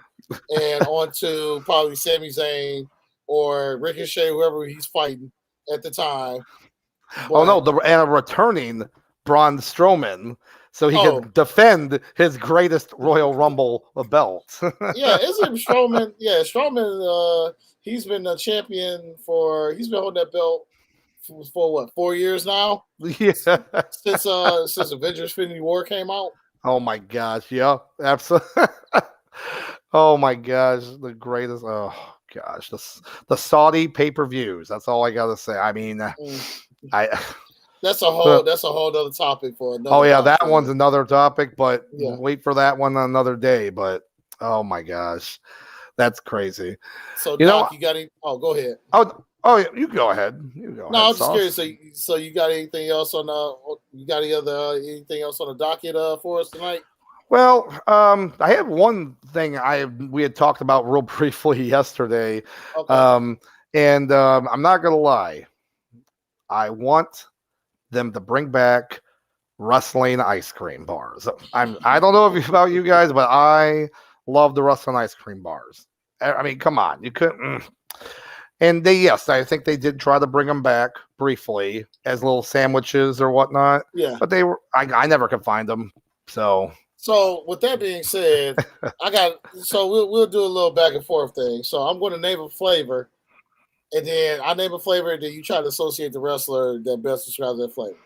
and onto probably Sami Zayn or Ricochet, whoever he's fighting at the time. But, and a returning Braun Strowman, so he could defend his greatest Royal Rumble belt. Yeah, isn't Strowman? Yeah, Strowman. He's been a champion he's been holding that belt for what, 4 years now? Yeah, since Avengers: Infinity War came out. Oh my gosh, yeah, absolutely. Oh my gosh, the greatest. Oh gosh, the Saudi pay-per-views. That's all I gotta say. I mean, that's a whole other topic for another. Oh yeah, that one's another topic, but wait for that one another day. But oh my gosh, that's crazy. So Doc, you got any? Oh, go ahead. Oh, yeah, you go ahead. No, I'm just curious. So you got anything else on anything else on the docket for us tonight? Well, I have one thing we had talked about real briefly yesterday. Okay. And I'm not gonna lie. I want them to bring back wrestling ice cream bars. I don't know about you guys, but I love the wrestling ice cream bars. I mean, come on, you couldn't. And I think they did try to bring them back briefly as little sandwiches or whatnot. Yeah. But I never could find them. So with that being said, we'll do a little back and forth thing. So I'm going to name a flavor, and then I name a flavor, and then you try to associate the wrestler that best describes that flavor.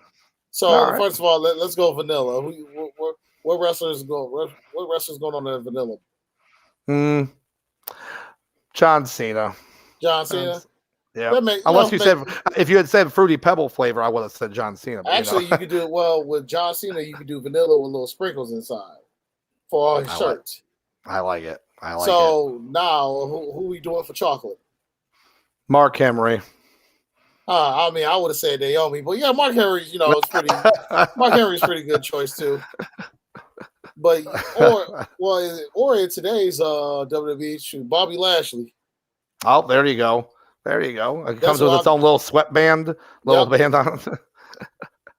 So first of all, let's go vanilla. What wrestlers going on in vanilla? John Cena. John Cena. Yeah. If you had said Fruity Pebble flavor, I would have said John Cena. Actually, you could do it well with John Cena. You could do vanilla with little sprinkles inside for all his shirts. I like it. So now, who we doing for chocolate? Mark Henry. I mean, I would have said Naomi, but yeah, Mark Henry. It's pretty. Mark Henry's pretty good choice too. But or in today's WWE, Bobby Lashley. Oh, there you go. It comes with its own little sweatband, band on it.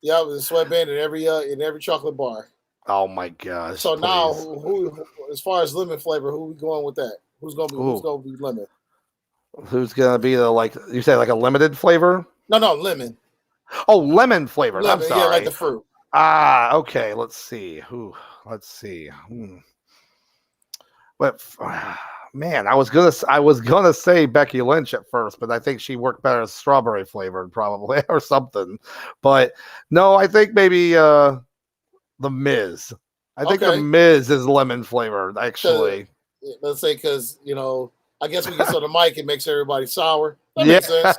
Yeah, with a sweatband in every chocolate bar. Oh my gosh! So now, who as far as lemon flavor, who we going with that? Who's gonna be lemon? Who's gonna be you say like a limited flavor? No, lemon. Oh, lemon flavor. I'm sorry. Yeah, like the fruit. Okay. Let's see. But man, I was gonna say Becky Lynch at first, but I think she worked better as strawberry flavored probably or something. But no, I think maybe the Miz. I think the Miz is lemon flavored actually. Let's say because I guess we get on the mic, it makes everybody sour. That makes sense.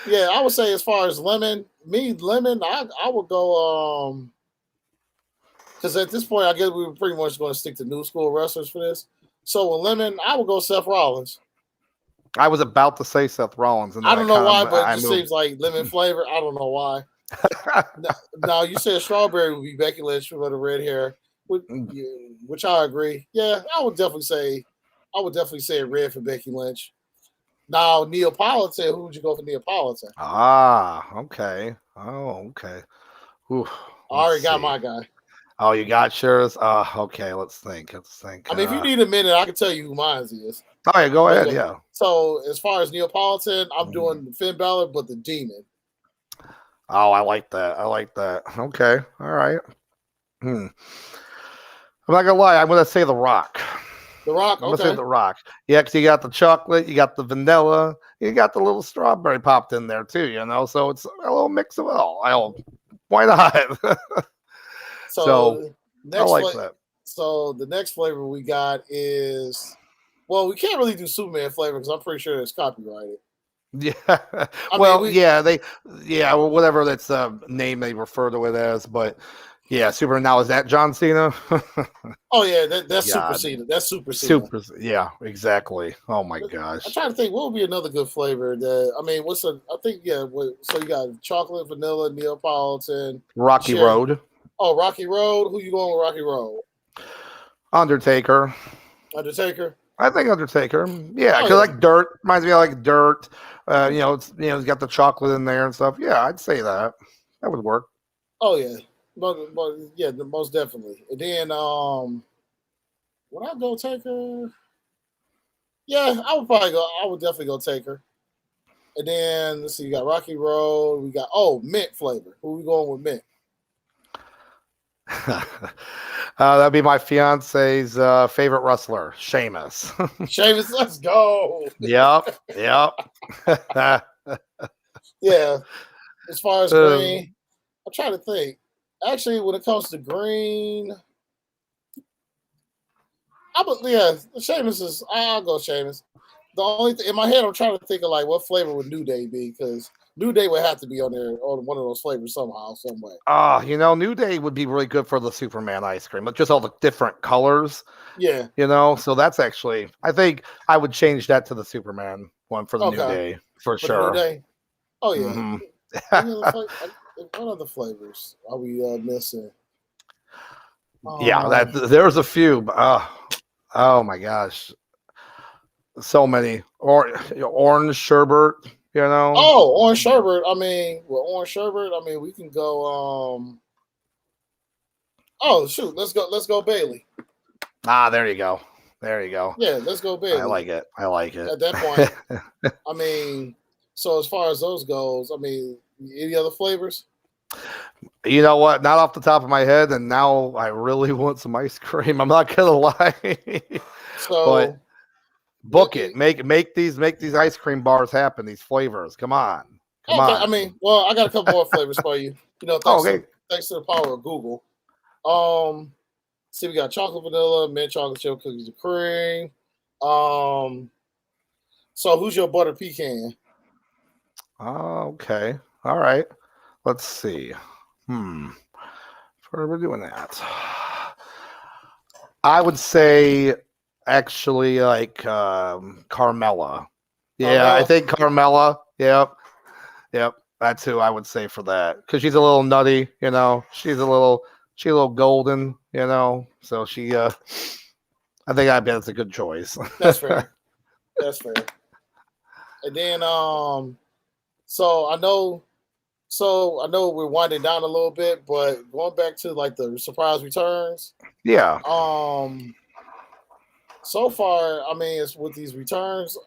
Yeah, I would say as far as lemon, I would go because at this point I guess we were pretty much going to stick to new school wrestlers for this. So with lemon, I would go Seth Rollins. I was about to say Seth Rollins. And I don't know why, but it just seems like lemon flavor. I don't know why. Now you said strawberry would be Becky Lynch with the red hair, which I agree. Yeah, I would definitely say red for Becky Lynch. Now Neapolitan, who would you go for Neapolitan? Okay. Oh, okay. I already got my guy. Oh, you got yours? Okay, let's think. I mean, if you need a minute, I can tell you who mine is. Oh, yeah, go ahead, yeah. So, as far as Neapolitan, I'm doing Finn Balor, but the Demon. Oh, I like that. Okay, all right. I'm not going to lie. I'm going to say The Rock. The Rock, I'm going to say The Rock. Yeah, because you got the chocolate, you got the vanilla, you got the little strawberry popped in there, too, So, it's a little mix of it all. Why not? So I like that. So the next flavor we got is, we can't really do Superman flavor because I'm pretty sure it's copyrighted. Yeah. Whatever that's the name they refer to it as. But yeah, Superman. Now is that John Cena? Oh yeah, that's Super Cena. That's Super Cena. Yeah, exactly. Oh my gosh. I'm trying to think what would be another good flavor. So you got chocolate, vanilla, Neapolitan, Rocky Road. Oh, Rocky Road. Who you going with Rocky Road? Undertaker. I think Undertaker. Yeah, because like dirt reminds me of like dirt. It's got the chocolate in there and stuff. Yeah, I'd say that would work. Oh yeah, but yeah, most definitely. And then would I go take her? Yeah, I would probably go. I would definitely go take her. And then let's see, you got Rocky Road. We got mint flavor. Who we going with mint? That'd be my fiance's favorite wrestler, Sheamus. Sheamus, let's go. Yep. Yeah. As far as green, I'm trying to think. Actually, when it comes to green, Sheamus is. I'll go Sheamus. The only thing in my head, I'm trying to think of like what flavor would New Day be, because New Day would have to be on there on one of those flavors somehow, some way. New Day would be really good for the Superman ice cream, but just all the different colors. Yeah. So that's actually, I think I would change that to the Superman one for the New Day for sure. New Day? Oh yeah. Mm-hmm. What other flavors are we missing? Yeah, there's a few. Oh my gosh, so many. Orange sherbet. Oh, orange sherbet. I mean, with orange sherbet, we can go. Oh shoot, let's go Bailey. There you go. Yeah, let's go Bailey. I like it. At that point, so as far as those goes, any other flavors? You know what? Not off the top of my head, and now I really want some ice cream. I'm not gonna lie. But book it. Make these ice cream bars happen. These flavors. Come on. I got a couple more flavors for you. Thanks to the power of Google. See, we got chocolate vanilla, mint chocolate chip cookies and cream. So who's your butter pecan? Okay. All right. Let's see. We're doing that. I would say actually like Carmella. Yeah, I think Carmella. Yep. That's who I would say for that, because she's a little nutty. She's a little golden. So she. I think I bet it's a good choice. That's fair. And then so I know we're winding down a little bit, but going back to like the surprise returns. Yeah. So far, it's with these returns.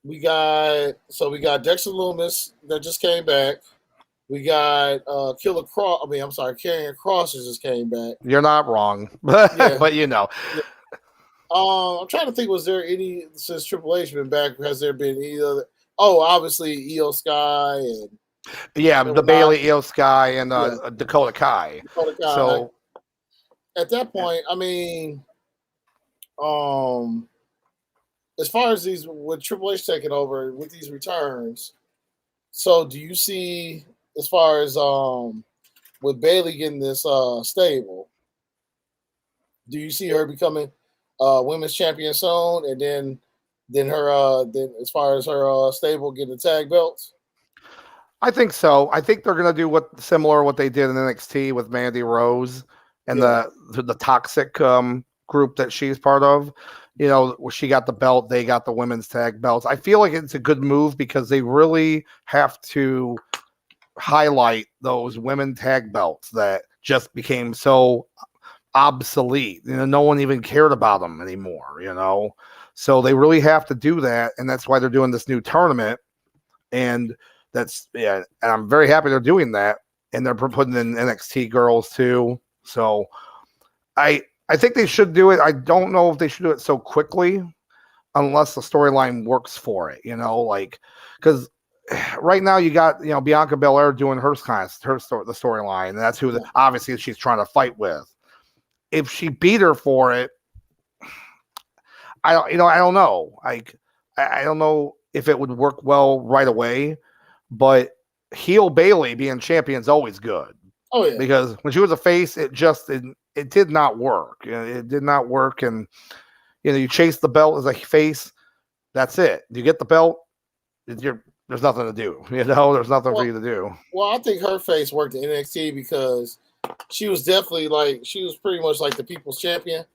We got Dexter Loomis that just came back. We got Killer Cross. Karrion Kross just came back. You're not wrong, but Yeah. I'm trying to think. Was there any since Triple H been back? Has there been any other? Oh, obviously Io Sky and the Bailey, Io Sky, and Dakota Kai. So at that point, as far as these with Triple H taking over with these returns, so do you see as far as with Bailey getting this stable? Do you see her becoming women's champion soon, and then her then as far as her stable getting the tag belts? I think so. I think they're gonna do what they did in NXT with Mandy Rose and the toxic group that she's part of. Where she got the belt, they got the women's tag belts. I feel like it's a good move because they really have to highlight those women tag belts that just became so obsolete. No one even cared about them anymore. So they really have to do that, and that's why they're doing this new tournament. And and I'm very happy they're doing that, and they're putting in NXT girls too. So I think they should do it. I don't know if they should do it so quickly, unless the storyline works for it. Because right now you got Bianca Belair doing the storyline, and that's who obviously she's trying to fight with. If she beat her for it, I don't know. I don't know if it would work well right away, but heel Bailey being champion is always good. Oh yeah, because when she was a face, it did not work. It did not work, and you chase the belt as a face. That's it. You get the belt. There's nothing to do. There's nothing for you to do. Well, I think her face worked in NXT because she was definitely she was pretty much like the people's champion.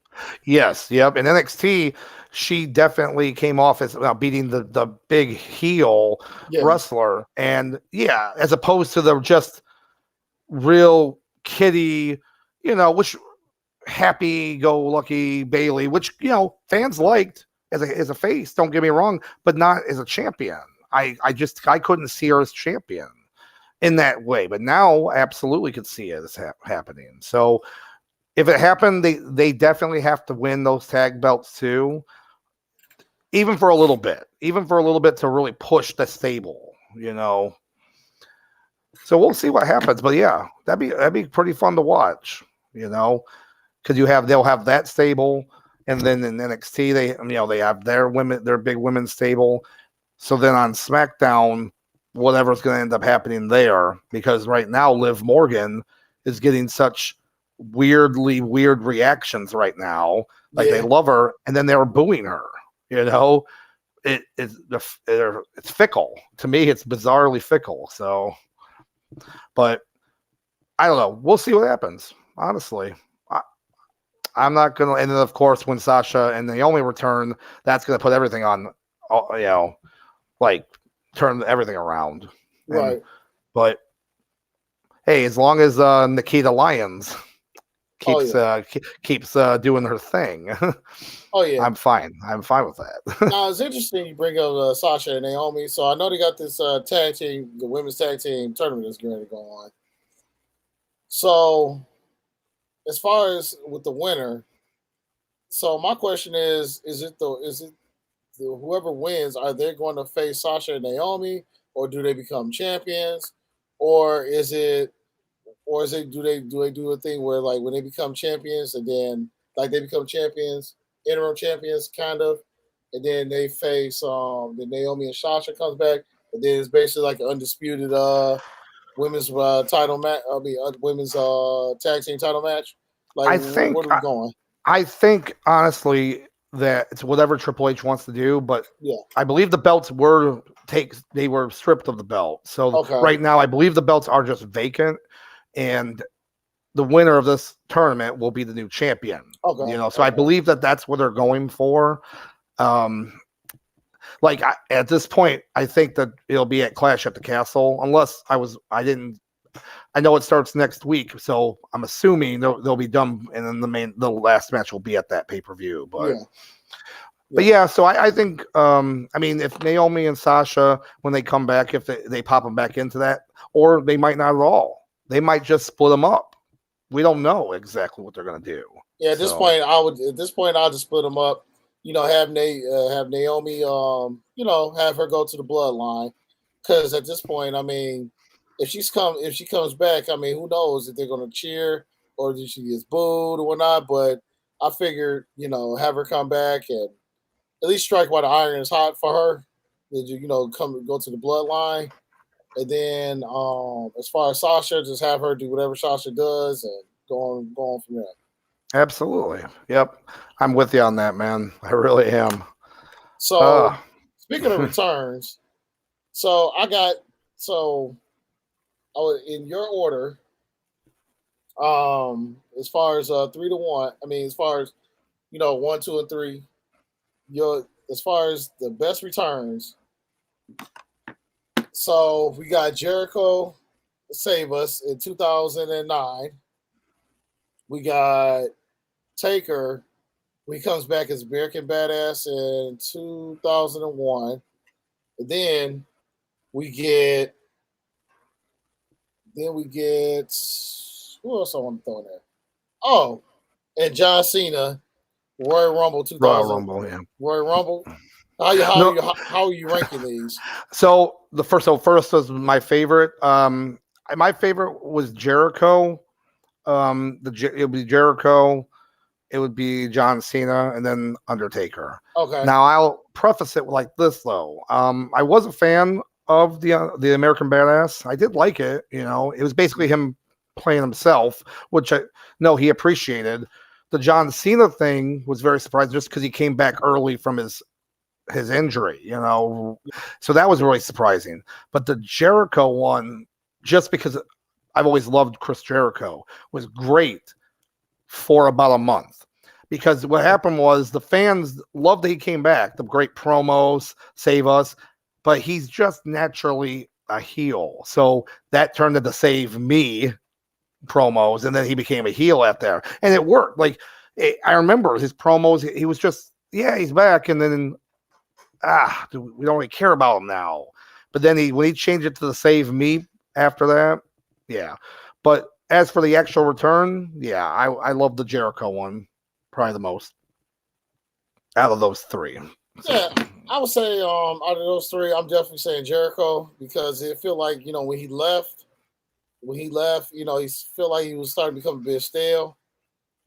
Yes, yep. In NXT, she definitely came off as beating the big heel Yeah, wrestler, and yeah, as opposed to the just real kitty, which happy-go-lucky Bailey, which fans liked as a face. Don't get me wrong, but not as a champion. I couldn't see her as champion in that way, but now I absolutely could see it as happening. So if it happened, they definitely have to win those tag belts too, even for a little bit, to really push the stable. So we'll see what happens, but yeah, that'd be pretty fun to watch, because they'll have that stable, and then in NXT they have their big women's stable. So then on SmackDown, whatever's going to end up happening there, because right now Liv Morgan is getting such weirdly weird reactions right now. Like they love her, and then they were booing her. It's fickle to me. It's bizarrely fickle. So, but I don't know. We'll see what happens. Honestly, I'm not gonna. And then of course, when Sasha and Naomi return, that's gonna put everything on. Like turn everything around. right. But hey, as long as Nikita Lyons keeps doing her thing, oh yeah, I'm fine. I'm fine with that. Now it's interesting you bring up Sasha and Naomi. So I know they got this tag team, the women's tag team tournament that's going to go on. So as far as with the winner, so my question is it whoever wins, are they going to face Sasha and Naomi, or do they become champions, or do they do a thing where like when they become champions and then like they become champions, interim champions kind of, and then they face then Naomi and Sasha comes back, and then it's basically like an undisputed women's title match. Women's tag team title match. Like I what think are we going? I think honestly that it's whatever Triple H wants to do, but Yeah. I believe the belts were stripped of the belt. So Okay. right now I believe the belts are just vacant, and the winner of this tournament will be the new champion. Okay. So I believe that that's what they're going for. At this point, I think that it'll be at Clash at the Castle, unless I know it starts next week, so I'm assuming they'll be done, and then the last match will be at that pay-per-view. But yeah, so I think if Naomi and Sasha, when they come back, if they pop them back into that, or they might not at all. They might just split them up. We don't know exactly what they're going to do. Yeah, at this point, I'll just split them up. Have Naomi, have her go to the bloodline, because at this point, I mean, if she comes back, I mean, who knows if they're going to cheer or if she gets booed or whatnot. But I figured, have her come back and at least strike while the iron is hot for her. Go to the bloodline. And then as far as Sasha, just have her do whatever Sasha does and go on from there. Absolutely. Yep. I'm with you on that, man. I really am. So speaking of returns, in your order, as far as 3-1, I mean, as far as 1, 2, and 3, as far as the best returns. So we got Jericho save us in 2009. We got Taker. He comes back as American Badass in 2001. And then we get who else I want to throw in there? Oh, and John Cena, Royal Rumble 2000. Royal Rumble, yeah. Royal Rumble. How are you ranking these? So first was my favorite. My favorite was Jericho. It would be Jericho. It would be John Cena, and then Undertaker. Okay. Now I'll preface it like this though. I was a fan of the American Badass. I did like it. It was basically him playing himself, which he appreciated. The John Cena thing was very surprising, just because he came back early from his injury, so that was really surprising. But the Jericho one, just because I've always loved Chris Jericho, was great for about a month. because what happened was the fans loved that he came back, the great promos, save us, but he's just naturally a heel. So that turned into save me promos, and then he became a heel after, and it worked. Like I remember his promos, he was just, yeah, he's back, and then we don't really care about him now. But then when he changed it to the save me after that, yeah. But as for the actual return, yeah, I love the Jericho one probably the most out of those three. So. Yeah, I would say out of those three, I'm definitely saying Jericho, because it feel like, when he left, he feel like he was starting to become a bit stale,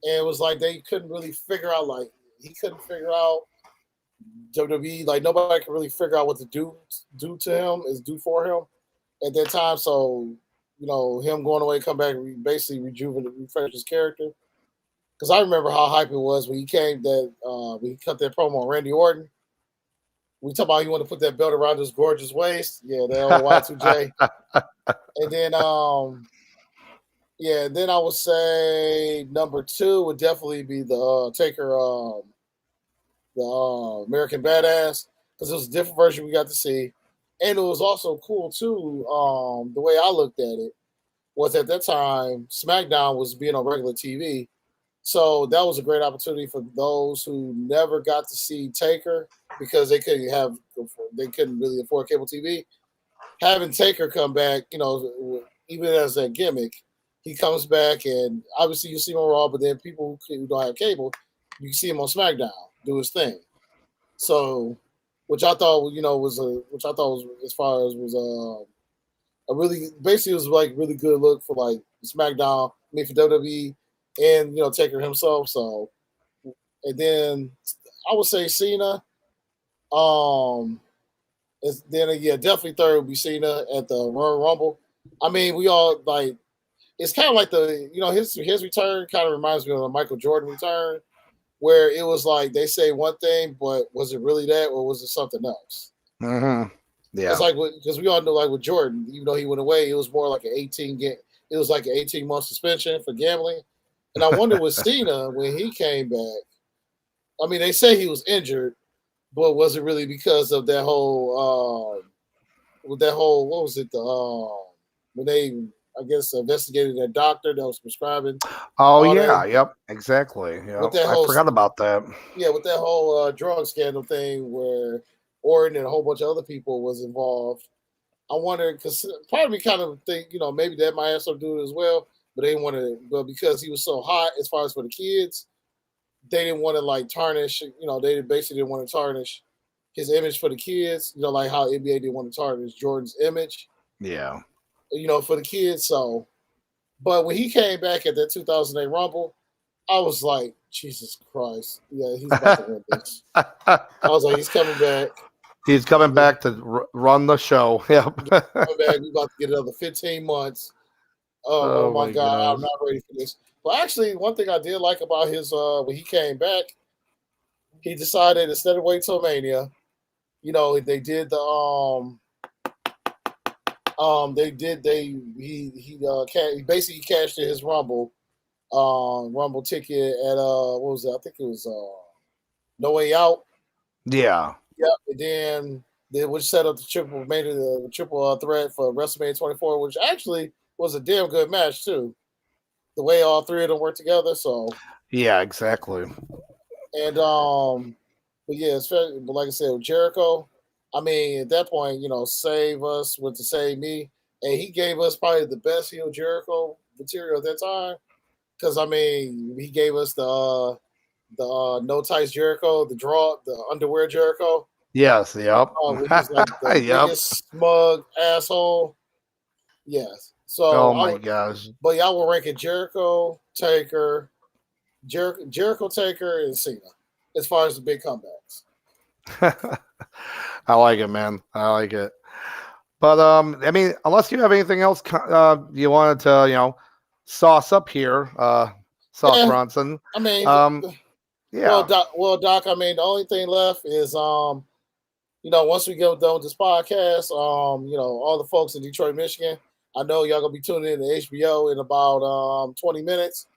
and it was like they couldn't really figure out, like he couldn't figure out WWE, like nobody could really figure out what to do for him at that time. So him going away, come back, basically refresh his character. Because I remember how hype it was when he came when he cut that promo on Randy Orton. We talk about he wanted to put that belt around his gorgeous waist. Yeah, the old Y2J. And then then I would say number 2 would definitely be the Taker, the American Badass, because it was a different version we got to see. And it was also cool too. The way I looked at it was, at that time, SmackDown was being on regular TV. So that was a great opportunity for those who never got to see Taker, because they couldn't really afford cable TV. Having Taker come back, even as a gimmick, he comes back, and obviously you see him on Raw, but then people who don't have cable, you can see him on SmackDown do his thing. So, which I thought was as far as was a really, basically, it was like really good look for like SmackDown, for WWE, and Taker himself. So, and then I would say Cena. Definitely third would be Cena at the Royal Rumble. I mean, we all like. It's kind of like his return kind of reminds me of the Michael Jordan return, where it was like they say one thing, but was it really that, or was it something else? Mm-hmm. Yeah, it's like, because we all know, like with Jordan, even though he went away, it was more like an 18-month suspension for gambling. And I wonder with Cena, when he came back, I mean, they say he was injured, but was it really because of that whole what was it, when they, I guess, investigated that doctor that was prescribing? Oh yeah, yep, exactly. Yep. I forgot about that. Yeah, with that whole drug scandal thing where Orton and a whole bunch of other people was involved. I wonder, because part of me kind of think, maybe that might have something to do with it as well, but they didn't want to. But because he was so hot, as far as for the kids, they didn't want to like tarnish. They basically didn't want to tarnish his image for the kids. Like how NBA didn't want to tarnish Jordan's image. Yeah. For the kids. So, but when he came back at that 2008 Rumble, I was like, Jesus Christ. Yeah, he's about to win this. I was like, he's coming back. He's coming back to run the show. Yep. Coming back. We're about to get another 15 months. Oh my God. I'm not ready for this. But actually, one thing I did like about his, when he came back, he decided, instead of waiting till Mania, they did the, he basically cashed in his Rumble ticket at what was it? I think it was No Way Out. Yeah. Yeah, and then they would set up the triple threat for WrestleMania 24, which actually was a damn good match too. The way all three of them worked together. So yeah, exactly. And but yeah, especially, but like I said, with Jericho, I mean, at that point, Save Us went to Save Me, and he gave us probably the best heel Jericho material at that time. Because I mean, he gave us the No Tights Jericho, the underwear Jericho. Yes, yep. Which is like the biggest smug asshole. Yes. So oh my gosh. But y'all were ranking Jericho, Taker, Taker, and Cena as far as the big comebacks. I like it, man. I like it. But I mean, unless you have anything else you wanted to, sauce up here, Bronson. I mean, yeah. Doc. I mean, the only thing left is once we get done with this podcast, all the folks in Detroit, Michigan, I know y'all gonna be tuning in to HBO in about 20 minutes.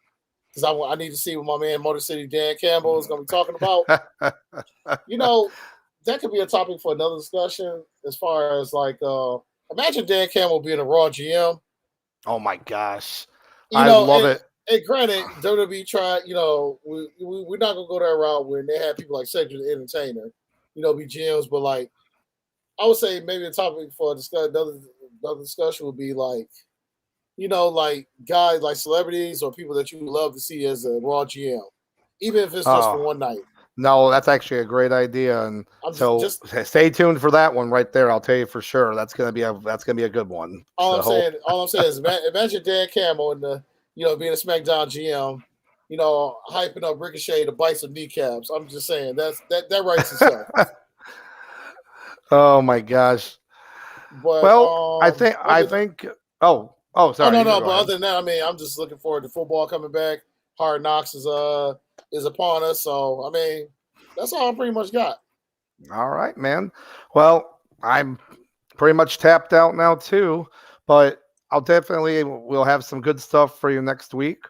because I need to see what my man Motor City Dan Campbell is going to be talking about. That could be a topic for another discussion. As far as like, imagine Dan Campbell being a Raw GM. Oh my gosh, I love it. And granted, WWE tried. We're not gonna go that route when they had people like Cedric the Entertainer, be GMs. But like, I would say maybe a topic for another discussion would be like, like guys like celebrities or people that you would love to see as a Raw GM, even if it's just for one night. No, that's actually a great idea, and stay tuned for that one right there. I'll tell you for sure. That's gonna be a good one. All I'm saying is imagine Dan Campbell and being a SmackDown GM, hyping up Ricochet to bite some kneecaps. I'm just saying that writes itself. Oh my gosh. But I think. Oh, sorry. No. But other than that, I mean, I'm just looking forward to football coming back. Hard Knocks is upon us, so I mean, that's all I pretty much got. All right, man. Well, I'm pretty much tapped out now too, but we'll have some good stuff for you next week.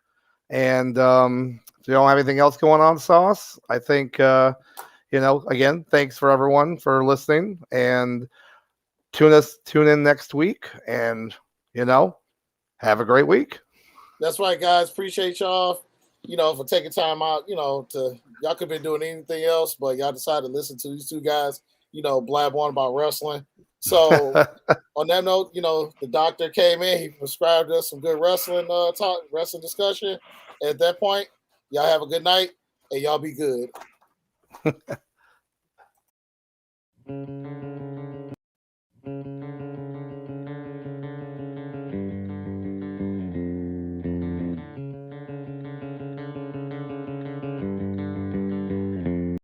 And if you don't have anything else going on, Sauce, I think again, thanks for everyone for listening, and tune in next week, and have a great week. That's right, guys. Appreciate y'all. For taking time out, y'all could have been doing anything else, but y'all decided to listen to these two guys, blab on about wrestling. So on that note, the doctor came in, he prescribed us some good wrestling wrestling discussion. And at that point, y'all have a good night and y'all be good.